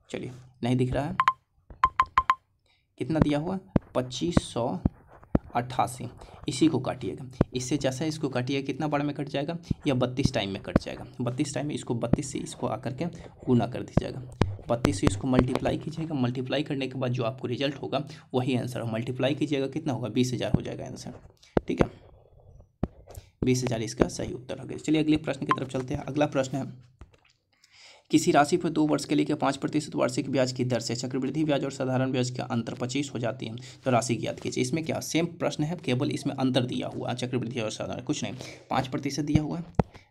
चलिए नहीं दिख रहा है, कितना दिया हुआ, 2588। इसी को काटिएगा, इससे जैसा इसको काटिएगा कितना बार में कट जाएगा, या 32 टाइम में कट जाएगा। 32 टाइम में इसको 32 से इसको आकर के गुना कर दीजिएगा, 32 से इसको मल्टीप्लाई कीजिएगा। मल्टीप्लाई करने के बाद जो आपको रिजल्ट होगा वही आंसर, मल्टीप्लाई कीजिएगा कितना होगा, 20,000 हो जाएगा आंसर। ठीक है, 20,000 इसका सही उत्तर हो गया। चलिए अगले प्रश्न की तरफ चलते हैं। अगला प्रश्न है, किसी राशि पर 2 वर्ष के लिए 5% वार्षिक ब्याज की दर से चक्रवृद्धि ब्याज और साधारण ब्याज का अंतर 25 हो जाती है, तो राशि ज्ञात कीजिए। इसमें क्या सेम प्रश्न है, केवल इसमें अंतर दिया हुआ है, चक्रवृद्धि और साधारण कुछ नहीं, 5% दिया हुआ है,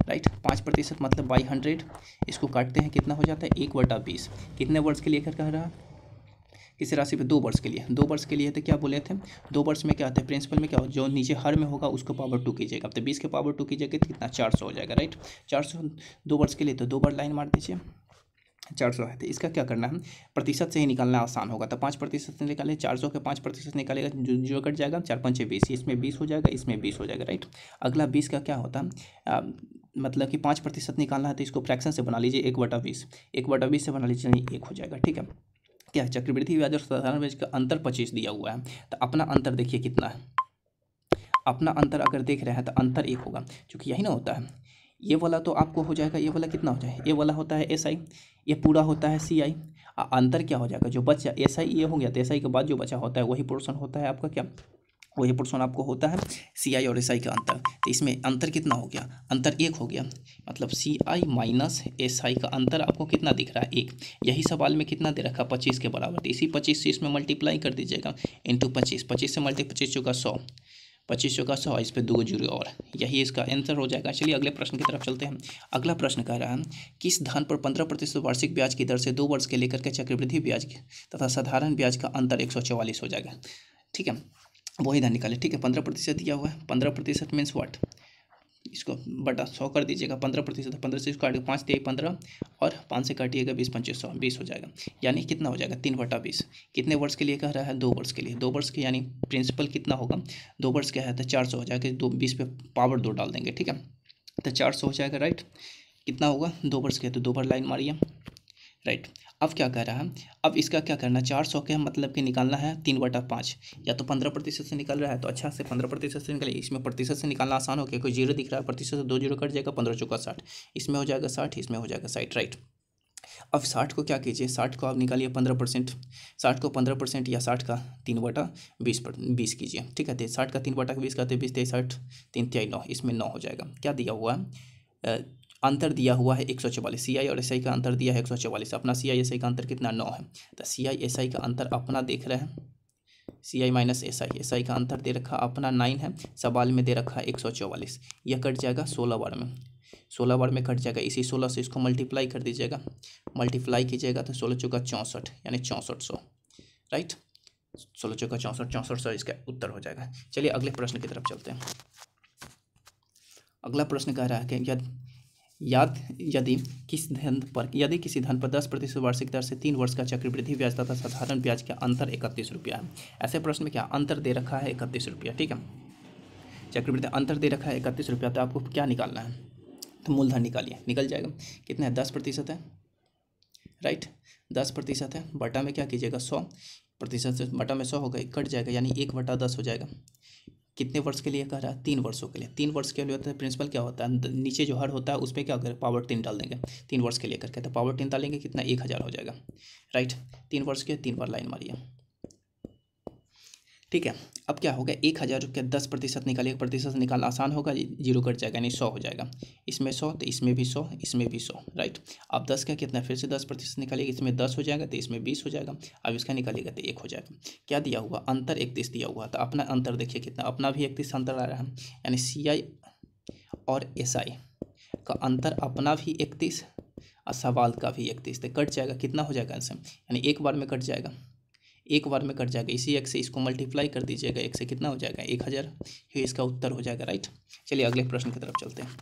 राइट। 5% मतलब बाई 100, इसको काटते हैं कितना हो जाता है, 1/20। कितने वर्ष के लिए कह रहा है, किसी राशि पे 2 वर्ष के लिए, 2 वर्ष के लिए तो क्या बोले थे, 2 वर्ष में क्या होता है, प्रिंसिपल में क्या हो, जो नीचे हर में होगा उसको पावर 2 कीजिएगा, तो 20 के पावर 2 कीजिएगा तो कितना, 400 हो जाएगा, राइट। 400 2 वर्ष के लिए, तो 2 बार लाइन मार दीजिए, 400 है। तो इसका क्या करना है, प्रतिशत से ही निकालना आसान होगा, तो 5% से निकालें, 400 के 5% निकालेगा जो कट जाएगा, 4 5 20, इसमें 20 हो जाएगा, इसमें 20 हो जाएगा, राइट। अगला 20 का क्या होता है, मतलब कि 5% निकालना है तो इसको फ्रैक्शन से बना लीजिए, 1/20, 1/20 से बना लीजिए, 1 हो जाएगा। ठीक है, क्या चक्रवृद्धि ब्याज और साधारण ब्याज का अंतर 25 दिया हुआ है, तो अपना अंतर देखिए कितना है, अपना अंतर अगर देख रहे हैं तो अंतर 1 होगा, क्योंकि यही ना होता है। ये वाला तो आपको हो जाएगा, ये वाला कितना हो जाएगा, ये वाला होता है SI, ये पूरा होता है CI, अंतर क्या हो जाएगा, जो बचा SI ये हो गया, तो SI के बाद जो बचा होता है वही पोर्शन होता है आपका, क्या वही पोर्शन आपको होता है CI और SI का अंतर। तो इसमें अंतर कितना हो गया, अंतर 1 हो गया, मतलब CI माइनस SI का अंतर आपको कितना दिख रहा है, 1। यही सवाल में कितना दे रखा, 25 के बराबर, तो इसी 25 से इसमें मल्टीप्लाई कर दीजिएगा, इंटू 25, 25 से मल्टी 25 चौका 100, 25 चौका 100, इस पर 2 जीरो और, यही इसका आंसर हो जाएगा। चलिए अगले प्रश्न की तरफ चलते हैं। अगला प्रश्न कह रहा है, किस धन पर 15% वार्षिक ब्याज की दर से 2 वर्ष के लेकर के चक्रवृद्धि ब्याज तथा साधारण ब्याज का अंतर 144 हो जाएगा। ठीक है, वही धन निकाले। ठीक है, 15% दिया हुआ है, 15% मीन्स व्हाट, इसको बटा 100 कर दीजिएगा, 15%, 15 से इसको काटिए, 5 3 15 और 5 से काटिएगा 20 5 100, 20 हो जाएगा, यानी कितना हो जाएगा, 3/20। कितने वर्ष के लिए कह रहा है, 2 वर्ष के लिए, 2 वर्ष के, यानी प्रिंसिपल कितना होगा, 2 वर्ष का है तो 400 हो जाएगा, 20 पे पावर 2 डाल देंगे, ठीक है, तो 400 हो जाएगा, राइट। कितना होगा, 2 वर्ष के है तो 2 बार लाइन मारिए, राइट। अब क्या कह रहा है, अब इसका क्या करना है, 400 के मतलब कि निकालना है 3/5, या तो 15% से निकल रहा है तो अच्छा से 15% से निकले, इसमें प्रतिशत से निकालना आसान हो गया, कोई जीरो दिख रहा है, प्रतिशत से 2 जीरो कट जाएगा, 15 चौका 60, इसमें हो जाएगा 60, इसमें हो जाएगा 60, राइट। अब 60 को क्या कीजिए, 60 को आप निकालिए 15%, 60 को 15% या 60 का 3/20 कीजिए, ठीक है, तो 60 का 3/20 का 23 23 60 3 3 9, इसमें 9 हो जाएगा। क्या दिया हुआ है, अंतर दिया हुआ है 144, CI और SI का अंतर दिया है 144, अपना CI SI का अंतर कितना, 9 है, तो CI SI का अंतर अपना देख रहे हैं, CI माइनस SI का अंतर दे रखा अपना 9 है, सवाल में दे रखा है 144, यह कट जाएगा 16 बार में, 16 बार में कट जाएगा, इसी 16 से इसको मल्टीप्लाई कर दीजिएगा, मल्टीप्लाई कीजिएगा तो 16 चौका 64, यानी 6400, राइट, 16 चौका 64, 6400 इसका उत्तर हो जाएगा। चलिए अगले प्रश्न की तरफ चलते हैं। अगला प्रश्न कह रहा है कि यदि किसी धन पर 10% वार्षिक दर से 3 वर्ष का चक्रवृद्धि ब्याज तथा साधारण ब्याज का अंतर 31 रुपया है। ऐसे प्रश्न में क्या अंतर दे रखा है, 31 रुपया, ठीक है, चक्रवृद्धि अंतर दे रखा है 31 रुपया, तो आपको क्या निकालना है, तो मूलधन निकालिए, निकल जाएगा, कितना है, 10% है, राइट, 10% है, बटा में क्या कीजिएगा, 100% से बटा में 100 होगा, कट जाएगा, यानी 1/10 हो जाएगा। कितने वर्ष के लिए कह रहा है, 3 वर्षों के लिए, 3 वर्ष के लिए होता है, प्रिंसिपल क्या होता है, नीचे जो हर होता है उस पर क्या करें, पावर 3 डाल देंगे, 3 वर्ष के लिए करके, तो पावर 3 डालेंगे, कितना 1000 हो जाएगा, राइट। 3 वर्ष के 3 बार लाइन मारिए। ठीक है। अब क्या होगा, 1,000 रुपये 10% निकालिए, प्रतिशत निकालना आसान होगा, जीरो कट जाएगा यानी 100 हो जाएगा। इसमें 100 तो इसमें भी 100, इसमें भी 100, राइट। अब 10 का कितना, फिर से 10% निकालिएगा, इसमें 10 हो जाएगा तो इसमें 20 हो जाएगा। अब इसका निकालिएगा तो 1 हो जाएगा। क्या दिया हुआ, अंतर 31 दिया हुआ, तो अपना अंतर देखिए कितना, अपना भी 31 अंतर आ रहा है, यानी CI और SI का अंतर अपना भी 31 और सवाल का भी 31, तो कट जाएगा, कितना हो जाएगा आंसर, यानी एक बार में कट जाएगा, एक बार में कट जाएगा। इसी एक से इसको मल्टीप्लाई कर दीजिएगा, एक से कितना हो जाएगा 1,000, ये इसका उत्तर हो जाएगा, राइट। चलिए अगले प्रश्न की तरफ चलते हैं।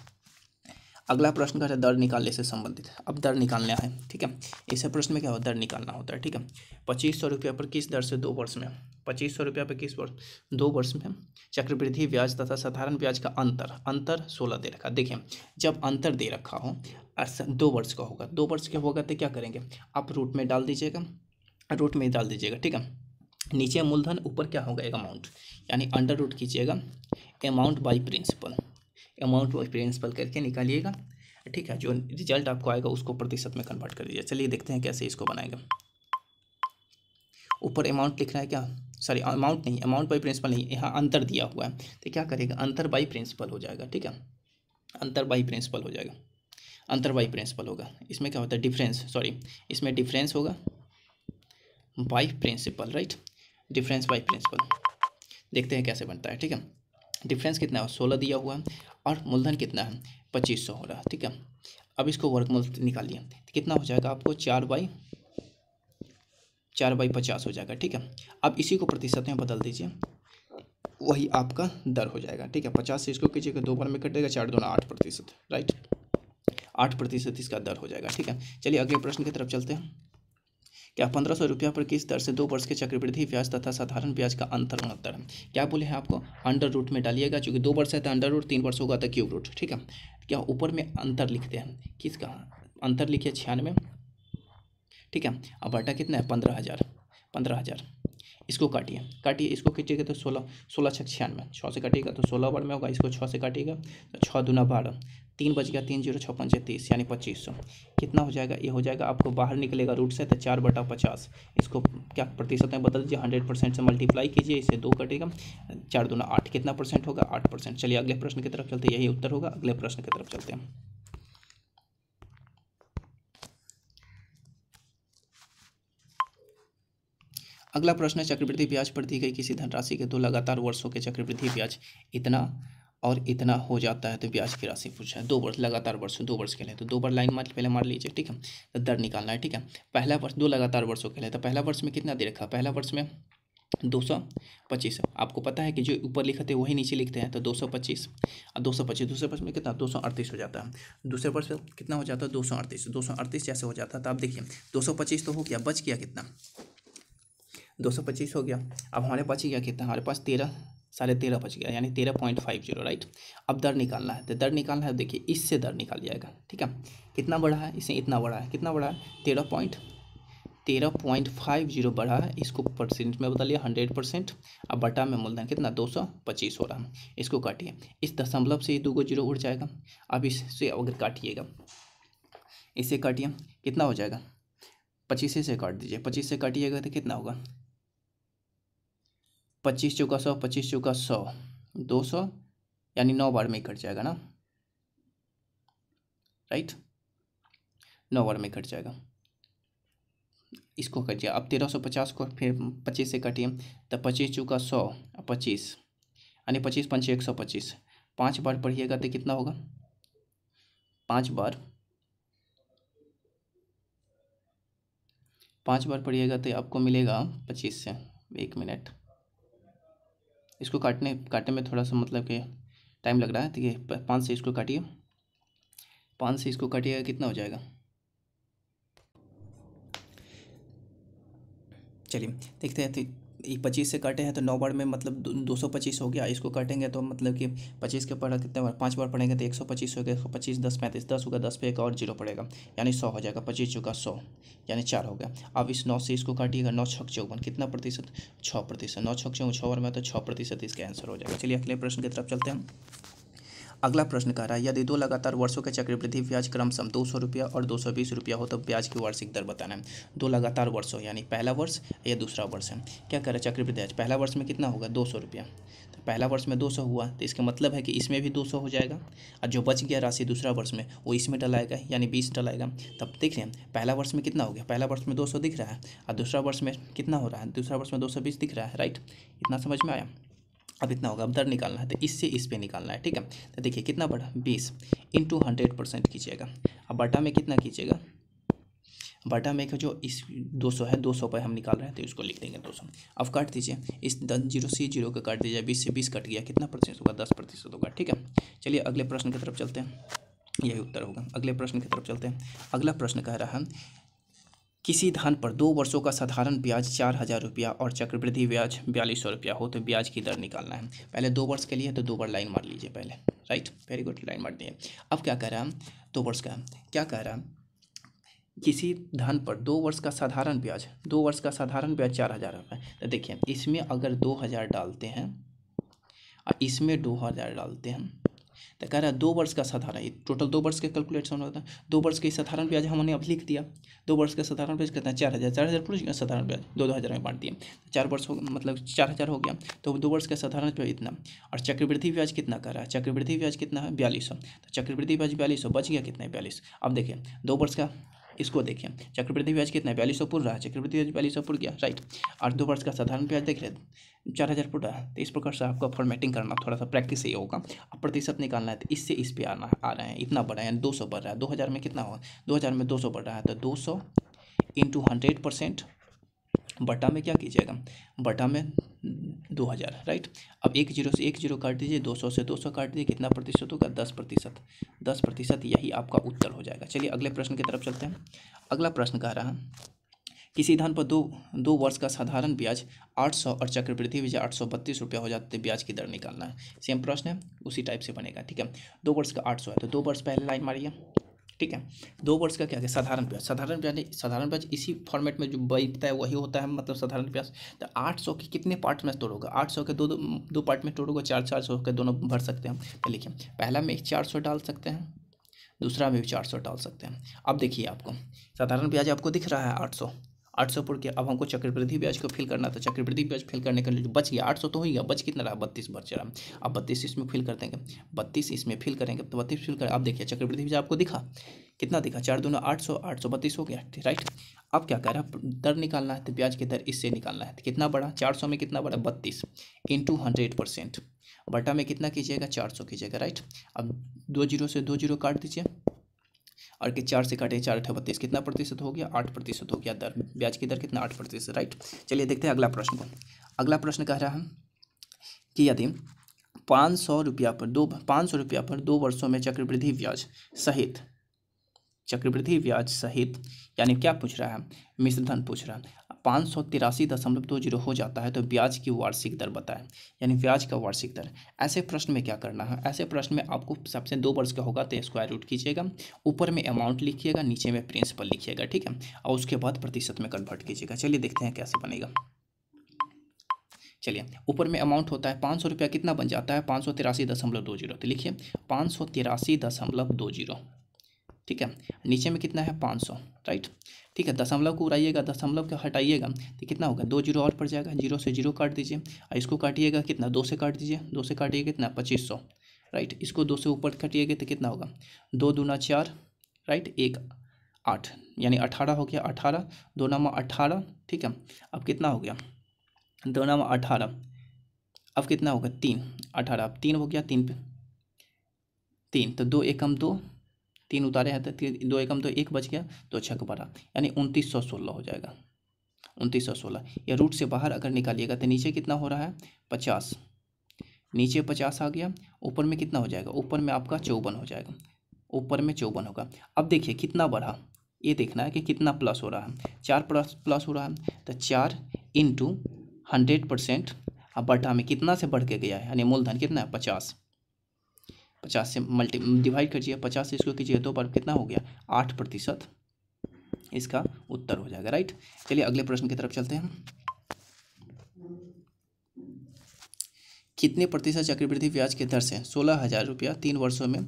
अगला प्रश्न का है दर निकालने से संबंधित। अब दर निकालना है, ठीक है। ऐसे प्रश्न में क्या होता है, दर निकालना होता है, ठीक है। 2,500 रुपये पर किस दर से 2 वर्ष में, 2,500 रुपये पर किस वर्ष 2 वर्ष में चक्रवृद्धि ब्याज तथा साधारण ब्याज का अंतर 16 दे रखा। देखिए जब अंतर दे रखा हो और 2 वर्ष का होगा, 2 वर्ष का होगा तो क्या करेंगे, आप रूट में डाल दीजिएगा, रूट में डाल दीजिएगा, ठीक है। नीचे मूलधन, ऊपर क्या होगा एक अमाउंट, यानी अंडर रूट कीजिएगा amount by principal, amount by principal करके निकालिएगा, ठीक है। जो रिजल्ट आपको आएगा उसको प्रतिशत में कन्वर्ट कर दीजिए। चलिए देखते हैं कैसे इसको बनाएगा। ऊपर अमाउंट लिख रहा है क्या, सॉरी अमाउंट नहीं, अमाउंट बाई प्रिंसिपल नहीं, यहाँ अंतर दिया हुआ है, तो क्या करेगा, अंतर बाई प्रिंसिपल हो जाएगा, ठीक है। अंतर बाई प्रिंसिपल हो जाएगा, अंतर बाई प्रिंसिपल होगा। इसमें क्या होता है डिफरेंस, सॉरी इसमें डिफरेंस होगा by principal, right, difference by principal. देखते हैं कैसे बनता है, ठीक है। डिफरेंस कितना है 16 दिया हुआ है और मूलधन कितना है 2,500 हो रहा है, ठीक है। अब इसको वर्गमूल निकालिए तो कितना हो जाएगा आपको 4/50 हो जाएगा, ठीक है। अब इसी को प्रतिशत में बदल दीजिए, वही आपका दर हो जाएगा, ठीक है। 50 से इसको कीजिएगा, 2 बार में कटेगा, 4 दूना 8%, राइट, 8% इसका दर हो जाएगा, ठीक है। चलिए अगले प्रश्न की तरफ चलते हैं। क्या 1,500 रुपया पर किस दर से 2 वर्ष के चक्रवृद्धि ब्याज तथा साधारण ब्याज का अंतर 69 है। क्या बोले हैं आपको, अंडर रूट में डालिएगा, चूंकि 2 वर्ष है तो अंडर रूट, 3 वर्ष होगा तो क्यूब रूट, ठीक है। क्या ऊपर में अंतर लिखते हैं, किसका अंतर लिखिए 96, ठीक है। अब बटा कितना है 15,000, इसको काटिए, इसको कीजिएगा तो 16 छक 96, 6 से काटिएगा तो 16 बार में होगा, इसको 6 से काटिएगा तो 6 दूना 12, 3 बच गया, 3 0 6 5 30, यानी 2,500 कितना हो जाएगा, ये हो जाएगा आपको बाहर निकलेगा रूट से तो 4/50, इसको क्या प्रतिशत में बदल दीजिए, 100% से मल्टीप्लाई कीजिए, इसे 2 कटेगा, 4 दूना 8, कितना परसेंट होगा 8%। चलिए अगले प्रश्न की तरफ चलते हैं, यही उत्तर होगा, अगले प्रश्न की तरफ चलते हैं। अगला प्रश्न है चक्रवृद्धि ब्याज पर दी गई किसी धनराशि के 2 लगातार वर्षों के चक्रवृद्धि ब्याज इतना और इतना हो जाता है तो ब्याज की राशि पूछा है। 2 वर्ष लगातार वर्षों, 2 वर्ष के लिए तो 2 बार लाइन पहले मार लीजिए, ठीक है। तो दर निकालना है, ठीक है। पहला वर्ष 2 लगातार वर्षों के लिए, तो पहला वर्ष में कितना दे रखा, पहला वर्ष में 225, आपको पता है कि जो ऊपर लिखे थे वही नीचे लिखते हैं, तो 225 और 225, दूसरे वर्ष में कितना 238 हो जाता है, दूसरे वर्ष में कितना हो जाता है 238 जैसे हो जाता है। तो आप देखिए 225 तो हो गया, बच गया कितना 225 हो गया। अब हमारे पास ही क्या कितना, हमारे पास 13.5 बच गया, यानी 13.50, राइट। अब दर निकालना है, तो दर निकालना है, देखिए इससे दर निकाल जाएगा, ठीक है। कितना बढ़ा है, इससे इतना बढ़ा है, कितना बढ़ा है 13.50 बढ़ा है, इसको परसेंट में बदलिए 100%। अब बटा में मूलधन कितना 225 हो रहा है, इसको काटिए, इस दशमलव से 2 जीरो उड़ जाएगा। अब इससे अगर काटिएगा, इसे काटिए कितना हो जाएगा, 25 से काट दीजिए, 25 से काटिएगा तो कितना होगा 25 चौका 100, 25 चौका 100, 200, यानी 9 बार में कट जाएगा ना, राइट, 9 बार में कट जाएगा, इसको कटिए। अब 1350 को फिर 25 से काटिए, तो 25 चौका 100, 25, यानी 25 पंचे 125, 5 बार पढ़िएगा तो कितना होगा 5 बार पढ़िएगा तो आपको मिलेगा 25 से, 1 मिनट, इसको काटने में थोड़ा सा मतलब कि टाइम लग रहा है, तो ये 5 से इसको काटिए, 5 से इसको काटिएगा कितना हो जाएगा, चलिए देखते हैं। तो ये 25 से काटे हैं तो 9 बार में मतलब 225 हो गया, इसको काटेंगे तो मतलब कि 25 के पढ़ा कितने बार 5 बार पढ़ेंगे तो 125 हो गया, 125 10 35, 10 होगा, 10 पे एक और जीरो पड़ेगा, यानी 100 हो जाएगा, 25 चौका 100, यानी 4 हो गया। अब इस 9 से इसको काटिएगा, 9 छक 54, कितना प्रतिशत 6%, 9 छक 54, 6 बार में तो 6% इसका आंसर हो जाएगा। चलिए अगले प्रश्न की तरफ चलते हैं। अगला प्रश्न कह रहा है यदि 2 लगातार वर्षों के चक्रवृद्धि ब्याज क्रमशः 200 रुपया और 220 रुपया हो तो ब्याज की वार्षिक दर बताना है। 2 लगातार वर्षों यानी पहला वर्ष या दूसरा वर्ष है। क्या कह रहा है चक्रवृद्धि ब्याज पहला वर्ष में कितना होगा 200 रुपया, तो पहला वर्ष में 200 हुआ तो इसका मतलब है कि इसमें भी 200 हो जाएगा और जो बच गया राशि दूसरा वर्ष में वो इसमें डलाएगा यानी 20 डलाएगा। तब देख रहे हैं पहला वर्ष में कितना हो गया, पहला वर्ष में 200 दिख रहा है और दूसरा वर्ष में कितना हो रहा है, दूसरा वर्ष में 220 दिख रहा है। राइट, इतना समझ में आया। अब इतना होगा, अब दर निकालना है तो इससे इस पे निकालना है। ठीक है, तो देखिए कितना बढ़ा 20 इंटू 100% कीजिएगा। अब बटा में कितना कीजिएगा, बटा में जो इस 200 है 200 पर हम निकाल रहे हैं तो इसको लिख देंगे 200। अब काट दीजिए, इस 0 से 0 का काट दीजिए, 20 से 20 कट गया, कितना प्रतिशत होगा 10% होगा। ठीक है, चलिए अगले प्रश्न की तरफ चलते हैं, यही उत्तर होगा। अगले प्रश्न की तरफ चलते हैं। अगला प्रश्न कह रहा है किसी धन पर 2 वर्षों का साधारण ब्याज 4000 रुपया और चक्रवृद्धि ब्याज 4200 रुपया हो तो ब्याज की दर निकालना है। पहले 2 वर्ष के लिए तो 2 बार लाइन मार लीजिए पहले। राइट, वेरी गुड, लाइन मार दिए। अब क्या कह रहा है 2 वर्ष का, क्या कह रहा है किसी धन पर 2 वर्ष का साधारण ब्याज, 2 वर्ष का साधारण ब्याज 4000 रुपये। तो देखिए इसमें अगर 2000 डालते हैं और इसमें 2000 डालते हैं तो कह रहा है 2 वर्ष का साधारण, टोटल 2 वर्ष के कैलकुलेशन होता है। 2 वर्ष के साधारण ब्याज हमने अब लिख दिया, 2 वर्ष का साधारण ब्याज कितना है 4000, 4000 पूरा साधारण ब्याज 2000 में बांट दिए, 4 वर्ष हो मतलब 4000 हो गया। तो 2 वर्ष का साधारण ब्याज इतना, और चक्रवृद्धि ब्याज कितना कर रहा है, चक्रवृद्धि ब्याज कितना है 4200, तो चक्रवृद्धि ब्याज 4200, बच गया कितना है 42। अब देखिए 2 वर्ष का, इसको देखिए चक्रवृद्धि ब्याज कितना है 4200 पूर रहा है, चक्रवृद्धि ब्याज 4200 पूर गया। राइट, और 2 वर्ष का साधारण ब्याज देख रहे 4000 पूर रहा है। तो इस प्रकार से आपका फॉर्मेटिंग करना थोड़ा सा प्रैक्टिस ही होगा। अब प्रतिशत निकालना है तो इससे इस पे आ रहे हैं, इतना बढ़ा है 200 बढ़ रहा है, 2000 में कितना होगा 2000 में 200 बढ़ रहा है तो 200 इंटू 100% बटा में क्या कीजिएगा, बटा में 2000। राइट, अब 1 0 से 1 0 काट दीजिए, 200 से 200 काट दीजिए, कितना प्रतिशत होगा 10%, 10%, यही आपका उत्तर हो जाएगा। चलिए अगले प्रश्न की तरफ चलते हैं। अगला प्रश्न कह रहा है किसी धन पर 2 वर्ष का साधारण ब्याज 800 और चक्रवृद्धि ब्याज 832 रुपया हो जाते ब्याज की दर निकालना है। सेम प्रश्न है, उसी टाइप से बनेगा। ठीक है, 2 वर्ष का 800 है तो 2 वर्ष पहले लाइन मारिए। ठीक है, 2 वर्ष का क्या है साधारण ब्याज, साधारण ब्याज इसी फॉर्मेट में जो बैठता है वही होता है, मतलब साधारण ब्याज। तो 800 के कितने पार्ट में तोड़ोगे, 800 के दो पार्ट में तोड़ोगे, 400 के दोनों भर सकते हैं। तो लिखिए पहला में 400 डाल सकते हैं, दूसरा में भी 400 डाल सकते हैं। अब देखिए आपको साधारण ब्याज आपको दिख रहा है 800 पुर के। अब हमको चक्रवृद्धि ब्याज को फिल करना, तो चक्रवृद्धि ब्याज फिल करने के लिए जो बच गया 800 तो हो गया, बच कितना रहा 32 बच रहा। अब 32 इसमें फिल कर देंगे, 32 इसमें फिल करेंगे तो 32 फिल कर। अब देखिए चक्रवृद्धि ब्याज आपको दिखा कितना दिखा, 4 दूना 800, 832 हो गया। राइट, अब क्या कह रहा है दर निकालना है तो ब्याज की दर इससे निकालना है। तो कितना बढ़ा 400 में कितना बढ़ा 32 इंटू 100%, बटा में कितना कीजिएगा 400 कीजिएगा। राइट, अब 2 0 से 2 0 काट दीजिए और कि 4 से काटे 4 8 32, कितना प्रतिशत हो गया 8% हो गया दर, ब्याज की दर कितना 8%। राइट, चलिए देखते हैं अगला प्रश्न को। अगला प्रश्न कह रहा है कि यदि 500 रुपया पर 2 वर्षों में चक्रवृद्धि ब्याज सहित यानी क्या पूछ रहा है मिश्रधन पूछ रहा है 583.20 हो जाता है तो ब्याज की वार्षिक दर बताएं, यानी ब्याज का वार्षिक दर। ऐसे प्रश्न में क्या करना है, ऐसे प्रश्न में आपको सबसे 2 वर्ष का होगा तो स्क्वायर रूट कीजिएगा, ऊपर में अमाउंट लिखिएगा, नीचे में प्रिंसिपल लिखिएगा। ठीक है, और उसके बाद प्रतिशत में कन्वर्ट कीजिएगा। चलिए देखते हैं कैसे बनेगा। चलिए ऊपर में अमाउंट होता है 500 रुपया, कितना बन जाता है 583.20, तो लिखिए 583.20। ठीक है, नीचे में कितना है 500। राइट, ठीक है, दशमलव को उड़ाइएगा, दशमलव को हटाइएगा तो कितना होगा 2 0 और पड़ जाएगा, 0 से 0 काट दीजिए और इसको काटिएगा कितना 2 से काट दीजिए, 2 से काटिएगा कितना 2500। राइट, इसको 2 से ऊपर काटिएगा तो कितना होगा 2 दूना 4, राइट 1 8 यानी 18 हो गया, 18 2 नामा 18। ठीक है, अब कितना हो गया 2 नामा 18, अब कितना होगा 3 18, अब 3 हो गया, 3 पे 3 तो 2 एकम 2, 3 उतारे हैं तो 2 एकम 2 1 बच गया तो 6 12 यानी 2916 हो जाएगा, 2916। या रूट से बाहर अगर निकालिएगा तो नीचे कितना हो रहा है 50, नीचे 50 आ गया, ऊपर में कितना हो जाएगा, ऊपर में आपका 54 हो जाएगा, ऊपर में 54 होगा। अब देखिए कितना बढ़ा, ये देखना है कि कितना प्लस हो रहा है, 4 प्लस हो रहा है तो 4 इंटू 100%, अब बटा में कितना से बढ़ के गया है यानी मूलधन कितना है 50 से डिवाइड कीजिए, 50 से इसको कीजिए 2 बार, कितना हो गया 8%, इसका उत्तर हो जाएगा। राइट, चलिए अगले प्रश्न की तरफ चलते हैं। कितने प्रतिशत चक्रवृद्धि ब्याज की दर से 16,000 रुपया 3 वर्षों में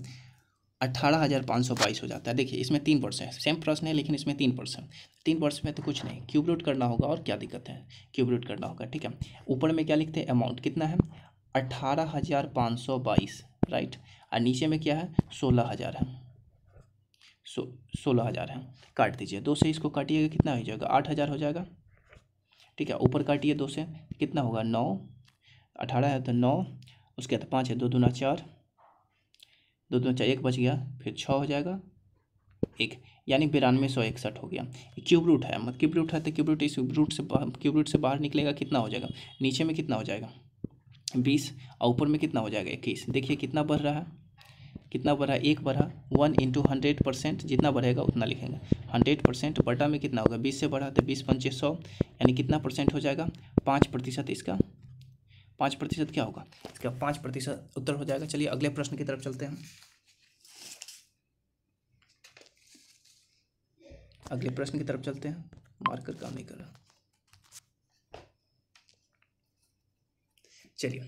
18,522 हो जाता है। देखिए इसमें 3% है, सेम प्रश्न है लेकिन इसमें 3%। 3% में तो कुछ नहीं, क्यूब रूट करना होगा और क्या दिक्कत है, क्यूब रूट करना होगा। ठीक है, ऊपर में क्या लिखते हैं, अमाउंट कितना है 18,522, राइट, और नीचे में क्या है 16,000 है, 16,000 है। काट दीजिए, 2 से इसको काटिएगा कितना हो जाएगा 8,000 हो जाएगा। ठीक है, ऊपर काटिए 2 से कितना होगा 9, 18 है तो 9, उसके बाद 5 है, 2 दूना 4, 2 दूना 4, 1 बच गया, फिर 6 हो जाएगा 1, यानी 9261 हो गया। क्यूब रूट है, मतलब क्यूब रूट है तो क्यूब रूट इस क्यूब रूट से बाहर निकलेगा कितना हो जाएगा, नीचे में कितना हो जाएगा 20 और ऊपर में कितना हो जाएगा 21। देखिए कितना बढ़ रहा है, कितना बढ़ा, 1 बढ़ा, 1 × 100%, जितना बढ़ेगा उतना लिखेंगे 100%, बटा में कितना होगा 20 से बढ़ा तो 20 पंचे 100, यानी कितना परसेंट हो जाएगा 5%। इसका 5% क्या होगा, इसका 5% उत्तर हो जाएगा। चलिए अगले प्रश्न की तरफ चलते हैं। अगले प्रश्न की तरफ चलते हैं, मार्कर काम नहीं कर रहा। चलिए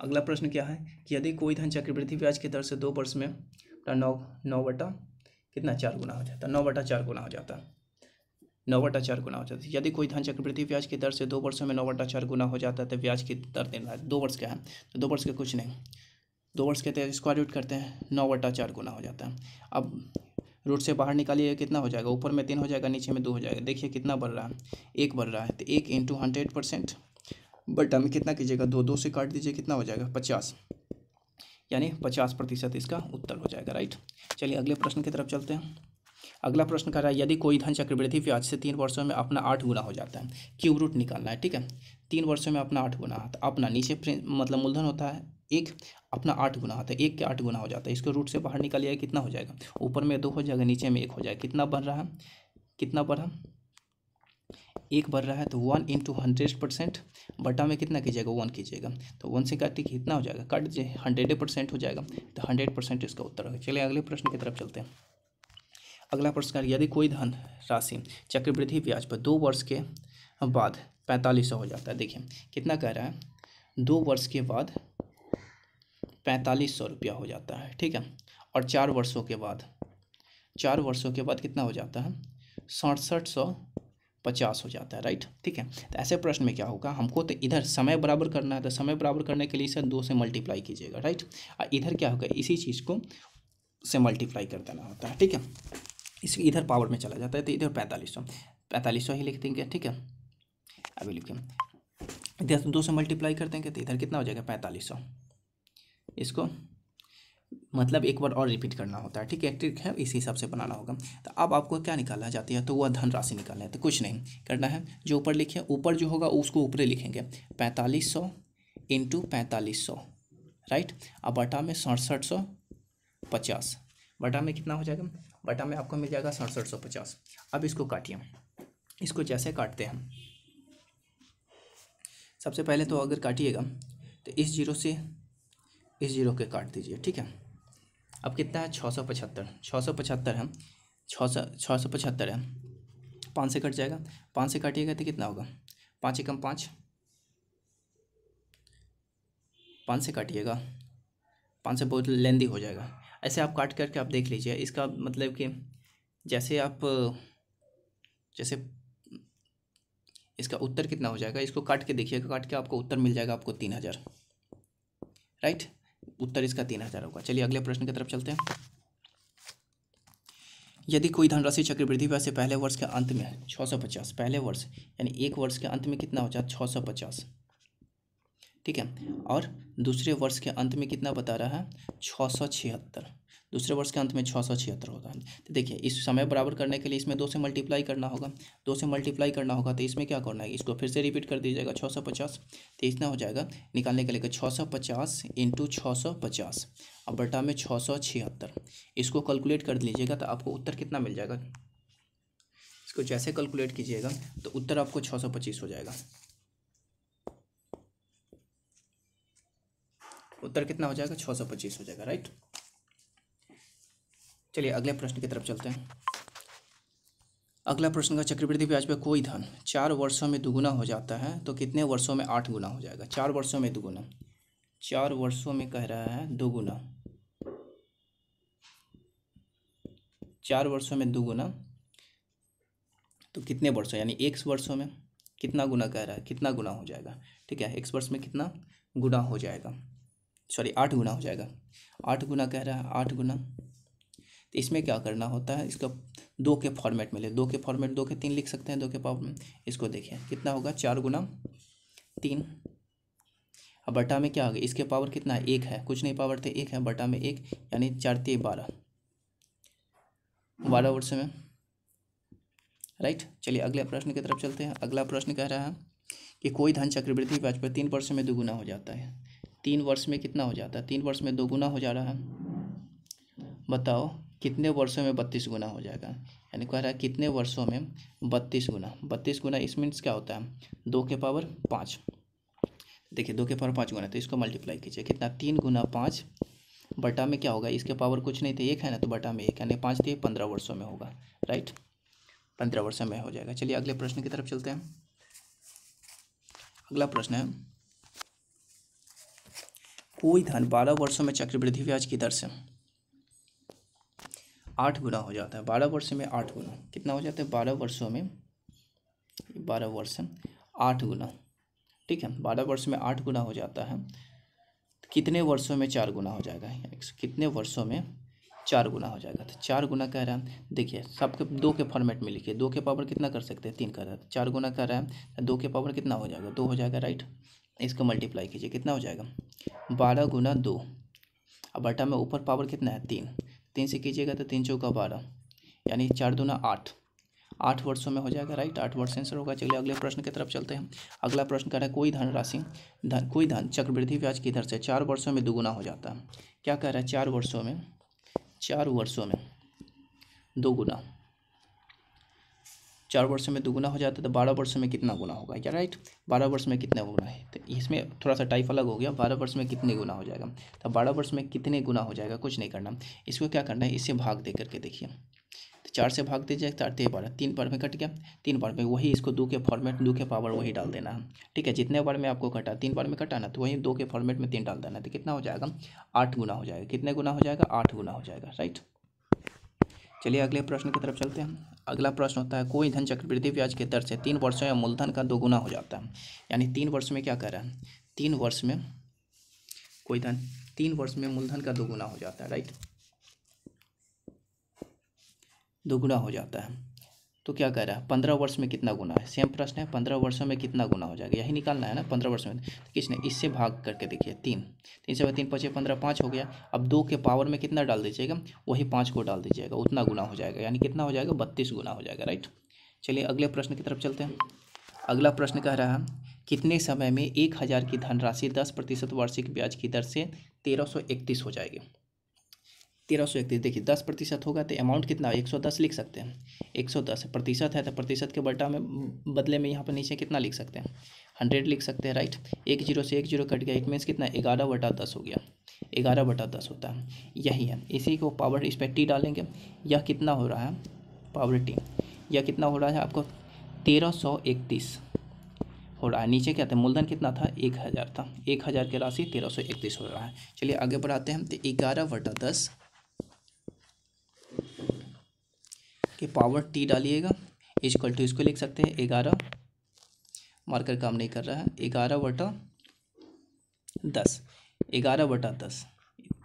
अगला प्रश्न क्या है कि यदि कोई धन चक्रवृद्धि ब्याज की दर से 2 वर्ष में 9 बटा कितना 4 गुना हो जाता है, 9 बटा 4 गुना हो जाता है, 9 बटा 4 गुना हो जाता है। यदि कोई धन चक्रवृद्धि ब्याज की दर से 2 वर्षों में 9 बटा 4 गुना हो जाता है तो ब्याज की दर देना है। 2 वर्ष का है तो 2 वर्ष के कुछ नहीं, 2 वर्ष के तो स्क्वायर रूट करते हैं, 9 बटा 4 गुना हो जाता है। अब रूट से बाहर निकालिए कितना हो जाएगा, ऊपर में 3 हो जाएगा, नीचे में 2 हो जाएगा। देखिए कितना बढ़ रहा है, 1 बढ़ रहा है, तो 1 × 100%, बटा में कितना कीजिएगा 2, 2 से काट दीजिए, कितना हो जाएगा 50, यानी 50% इसका उत्तर हो जाएगा, राइट। चलिए अगले प्रश्न की तरफ चलते हैं। अगला प्रश्न कर रहा है यदि कोई धन चक्रवृद्धि ब्याज से 3 वर्षों में अपना 8 गुना हो जाता है, क्यूब रूट निकालना है। ठीक है, 3 वर्षों में अपना 8 गुना, तो अपना नीचे मतलब मूलधन होता है 1, अपना 8 गुना होता है, 1 के 8 गुना हो जाता है। इसको रूट से बाहर निकालिए कितना हो जाएगा, ऊपर में 2 हो जाएगा, नीचे में 1 हो जाएगा। कितना बन रहा है, कितना बढ़ा 1 बढ़ रहा है, तो 1 × 100%, बटा में कितना कीजिएगा 1 कीजिएगा, तो 1 से काट कितना हो जाएगा, काट दीजिए 100% हो जाएगा, तो 100% इसका उत्तर होगा। चलिए अगले प्रश्न की तरफ चलते हैं। अगला प्रश्न यदि कोई धन राशि चक्रवृद्धि ब्याज पर 2 वर्ष के बाद 4500 हो जाता है। देखिए कितना कह रहा है, 2 वर्ष के बाद 4500 रुपया हो जाता है। ठीक है, और 4 वर्षों के बाद, 4 वर्षों के बाद कितना हो जाता है 6750 हो जाता है, राइट। ठीक है, तो ऐसे प्रश्न में क्या होगा, हमको तो इधर समय बराबर करना है, तो समय बराबर करने के लिए इसे 2 से मल्टीप्लाई कीजिएगा, राइट। और इधर क्या होगा, इसी चीज़ को से मल्टीप्लाई कर देना होता है। ठीक है, इस इधर पावर में चला जाता है, तो इधर 4500 ही लिख देंगे। ठीक है, अभी लिखिए, इधर 2 से मल्टीप्लाई कर देंगे तो इधर कितना हो जाएगा 4500। इसको मतलब एक बार और रिपीट करना होता है। ठीक है, ठीक है, इसी हिसाब से बनाना होगा। तो अब आपको क्या निकालना चाहती है, तो वह धनराशि निकालना है, तो कुछ नहीं करना है, जो ऊपर लिखे ऊपर जो होगा उसको ऊपर लिखेंगे 4500 × 4500, राइट। अब बटा में 6750, बटा में कितना हो जाएगा, बटा में आपको मिल जाएगा 6750। अब इसको काटिए, इसको जैसे काटते हैं, सबसे पहले तो अगर काटिएगा तो इस जीरो से इस जीरो के काट दीजिए। ठीक है, अब कितना है 675 है, 675 है, 5 से कट जाएगा, 5 से काटिएगा तो कितना होगा 5 × 5, 5 से काटिएगा, 5 से बहुत लेंदी हो जाएगा। ऐसे आप काट करके आप देख लीजिए, इसका मतलब कि जैसे इसका उत्तर कितना हो जाएगा, इसको काट के देखिएगा, काट के आपको उत्तर मिल जाएगा आपको 3000, राइट। उत्तर इसका 3000 होगा। चलिए अगले प्रश्न की तरफ चलते हैं। यदि कोई धनराशि चक्रवृद्धि ब्याज से पहले वर्ष के अंत में 650, पहले वर्ष यानी 1 वर्ष के अंत में कितना हो जाता 650, ठीक है, और दूसरे वर्ष के अंत में कितना बता रहा है 676, दूसरे वर्ष के अंत में 676 होता है। तो देखिए इस समय बराबर करने के लिए इसमें 2 से मल्टीप्लाई करना होगा, 2 से मल्टीप्लाई करना होगा, तो इसमें क्या करना है, इसको फिर से रिपीट कर दीजिएगा 650, तो इतना हो जाएगा निकालने के लिए 650 × 650, अब बटा में 676, इसको कैलकुलेट कर लीजिएगा तो आपको उत्तर कितना मिल जाएगा, इसको जैसे कैलकुलेट कीजिएगा तो उत्तर आपको 625 हो जाएगा। उत्तर कितना हो जाएगा 625 हो जाएगा, राइट। चलिए अगले प्रश्न की तरफ चलते हैं। अगला प्रश्न का चक्रवृद्धि ब्याज पे कोई धन 4 वर्षों में दुगुना हो जाता है तो कितने वर्षों में 8 गुना हो जाएगा। 4 वर्षों में दुगुना, 4 वर्षों में कह रहा है दुगुना, 4 वर्षों में दुगुना तो कितने वर्षों यानी x वर्षों में कितना गुना कह रहा है, कितना गुना हो जाएगा। ठीक है, x वर्ष में कितना गुना हो जाएगा, सॉरी 8 गुना हो जाएगा। 8 गुना कह रहा है, 8 गुना। तो इसमें क्या करना होता है, इसका 2 के फॉर्मेट में ले, 2 के फॉर्मेट 2 के 3 लिख सकते हैं, 2 के पावर में। इसको देखिए कितना होगा, 4 गुना 3। अब बटा में क्या आ गया, इसके पावर कितना है, 1 है, कुछ नहीं पावर थे 1 है, बटा में 1 यानी 4 3 12, 12 वर्ष में, राइट। चलिए अगले प्रश्न की तरफ चलते हैं। अगला प्रश्न कह रहा है कि कोई धन चक्रवृद्धि ब्याज पर 3 वर्ष में दुगुना हो जाता है। 3 वर्ष में कितना हो जाता है, 3 वर्ष में दोगुना हो जा रहा है। बताओ कितने वर्षों में 32 गुना हो जाएगा। यानी कह रहा है कितने वर्षों में 32 गुना। 32 गुना इस मीन्स क्या होता है, 2 के पावर 5। देखिए 2 के पावर 5 गुना, तो इसको मल्टीप्लाई कीजिए कितना, 3 गुना 5 बटा में क्या होगा, इसके पावर कुछ नहीं थे 1 है ना, तो बटा में 1 यानी 5 थे 15 वर्षों में होगा, राइट, 15 वर्षों में हो जाएगा। चलिए अगले प्रश्न की तरफ चलते हैं। अगला प्रश्न है कोई धन 12 वर्षों में चक्रवृद्धि ब्याज की दर से 8 गुना हो जाता है। 12 वर्ष में 8 गुना कितना हो जाता है, 12 वर्षों में, 12 वर्ष 8 गुना, ठीक है, 12 वर्ष में 8 गुना हो जाता है। कितने वर्षों में 4 गुना हो जाएगा, कितने वर्षों में 4 गुना हो जाएगा। तो 4 गुना कह रहा है, देखिए सबके 2 के फॉर्मेट में लिखिए, 2 के पावर कितना कर सकते हैं, 3 कर रहा है। 4 गुना कह रहा है, 2 के पावर कितना हो जाएगा, 2 हो जाएगा, राइट। इसको मल्टीप्लाई कीजिए कितना हो जाएगा, 12 गुना 2। अब बटा में ऊपर पावर कितना है 3, 3 से कीजिएगा तो 3 चौका 12 यानी 4 दूना 8, 8 वर्षों में हो जाएगा, राइट, 8 वर्ष आंसर होगा। चलिए अगले प्रश्न की तरफ चलते हैं। अगला प्रश्न कह रहा है कोई धन चक्रवृद्धि ब्याज की दर से 4 वर्षों में दुगुना हो जाता है। क्या कह रहा है, 4 वर्षों में, 4 वर्षों में 2 गुना, 4 वर्षों में दुगुना हो जाता है तो 12 वर्षों में कितना गुना होगा, क्या, राइट, 12 वर्ष में कितना गुना है। तो इसमें थोड़ा सा टाइप अलग हो गया, 12 वर्ष में कितने गुना हो जाएगा। तो 12 वर्ष में कितने गुना हो जाएगा, कुछ नहीं करना, इसको क्या करना है, इससे भाग दे करके देखिए। तो 4 से भाग दीजिए, 4 3 12, 3 बार में कट गया, 3 बार में वही इसको 2 के फॉर्मेट, 2 के पावर वही डाल देना है, ठीक है। जितने बार में आपको कटा, 3 बार में कटा ना, तो वही 2 के फॉर्मेट में 3 डाल देना, तो कितना हो जाएगा, 8 गुना हो जाएगा। कितने गुना हो जाएगा, 8 गुना हो जाएगा, राइट। चलिए अगले प्रश्न की तरफ चलते हैं। अगला प्रश्न होता है कोई धन चक्रवृद्धि ब्याज की दर से 3 वर्षों या मूलधन का 2 गुना हो जाता है। यानी 3 वर्ष में क्या कर रहा है, 3 वर्ष में कोई धन 3 वर्ष में मूलधन का 2 गुना हो जाता है, राइट, 2 गुना हो जाता है। तो क्या कह रहा है, 15 वर्ष में कितना गुना है, सेम प्रश्न है, 15 वर्षों में कितना गुना हो जाएगा, यही निकालना है ना, 15 वर्ष में। तो किसने, इससे भाग करके देखिए, 3 से 3 5 15, 5 हो गया। अब 2 के पावर में कितना डाल दीजिएगा, वही 5 को डाल दीजिएगा, उतना गुना हो जाएगा, यानी कितना हो जाएगा, 32 गुना हो जाएगा, राइट। चलिए अगले प्रश्न की तरफ चलते हैं। अगला प्रश्न कह रहा है कितने समय में 1000 की धनराशि 10% वार्षिक ब्याज की दर से 1331 हो जाएगी। 1331, देखिए 10% होगा तो अमाउंट कितना, 110 लिख सकते हैं। 110 प्रतिशत है तो प्रतिशत के बटा में बदले में यहाँ पर नीचे कितना लिख सकते हैं, 100 लिख सकते हैं, राइट। 1 0 से 1 0 कट गया, इट मीन्स कितना, 11/10 हो गया, 11/10 होता है, यही है। इसी को पावर इस पर टी डालेंगे, यह कितना हो रहा है, पावर टी, यह कितना हो रहा है आपको 1331 हो रहा है। नीचे क्या था, मूलधन कितना था, 1000 था, 1000 की राशि 1331 हो रहा है। चलिए आगे बढ़ाते हैं। तो 11/10 के पावर टी डालिएगा, इक्वल टू इसको लिख सकते हैं 11, मार्कर काम नहीं कर रहा है, 11/10, 11/10,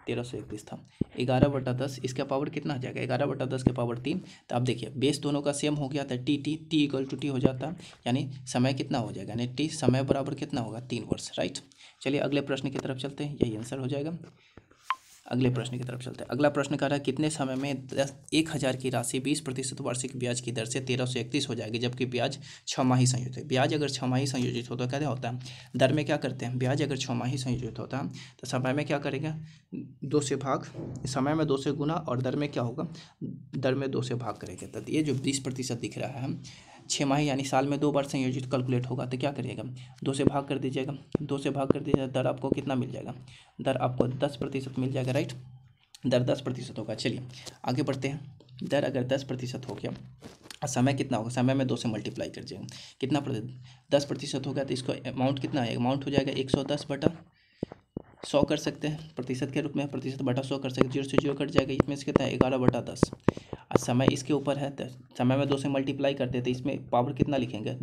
1331 था, 11/10, इसका पावर कितना हो जाएगा, 11/10 के पावर 3। तो आप देखिए बेस दोनों का सेम हो गया था, टी इक्वल टू टी हो जाता है, यानी समय कितना हो जाएगा, यानी टी समय बराबर कितना होगा, 3 वर्ष, राइट। चलिए अगले प्रश्न की तरफ चलते हैं, यही आंसर हो जाएगा। अगले प्रश्न की तरफ चलते हैं। अगला प्रश्न कह रहा है कितने समय में 1000 की राशि 20% वार्षिक ब्याज की दर से 1331 हो जाएगी, जबकि ब्याज 6 माही संयोजित है। ब्याज अगर 6 माही संयोजित हो तो क्या होता है, दर में क्या करते हैं, ब्याज अगर 6 माही संयोजित होता है तो समय में क्या करेंगे, 2 से भाग, समय में 2 से गुना, और दर में क्या होगा, दर में 2 से भाग करेंगे। तो ये जो 20% दिख रहा है 6 माही यानी साल में 2 बार संयोजित कैलकुलेट होगा, तो क्या करिएगा, 2 से भाग कर दीजिएगा, 2 से भाग कर दीजिएगा, दर आपको कितना मिल जाएगा, दर आपको 10% मिल जाएगा, राइट, दर 10% होगा। चलिए आगे बढ़ते हैं। दर अगर 10% हो गया, समय कितना होगा, समय में 2 से मल्टीप्लाई कर जाएंगे, कितना 10% हो गया, तो इसको अमाउंट कितना आएगा, अमाउंट हो जाएगा 110/100 कर सकते हैं, प्रतिशत के रूप में प्रतिशत बटा 100 कर सकते हैं, 0 से 0 कट जाएगा, इसमें से कितना है 11/10। और समय इसके ऊपर है, तो समय में 2 से मल्टीप्लाई करते हैं, तो इसमें पावर कितना लिखेंगे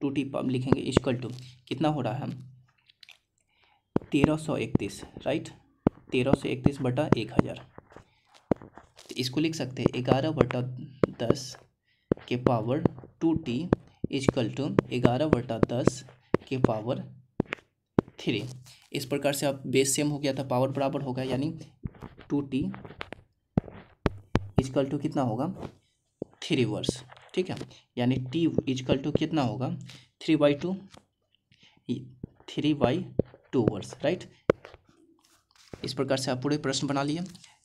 2t लिखेंगे, इक्वल टू कितना हो रहा है 1331, राइट, 1331/1000। तो इसको लिख सकते हैं 11/10 के पावर 2t इक्वल टू 11/10 के पावर 3। इस प्रकार से अब बेस सेम हो गया था, पावर बराबर होगा, यानी 2t इक्वल टू कितना होगा 3 वर्स, ठीक है, यानी t इक्वल टू कितना होगा 3/2 वर्स, राइट। इस प्रकार से आप पूरे प्रश्न बना लिए।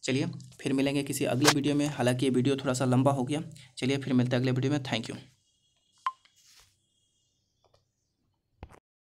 चलिए फिर मिलेंगे किसी अगले वीडियो में, हालांकि ये वीडियो थोड़ा सा लंबा हो गया। चलिए फिर मिलते हैं अगले वीडियो में। Thank you.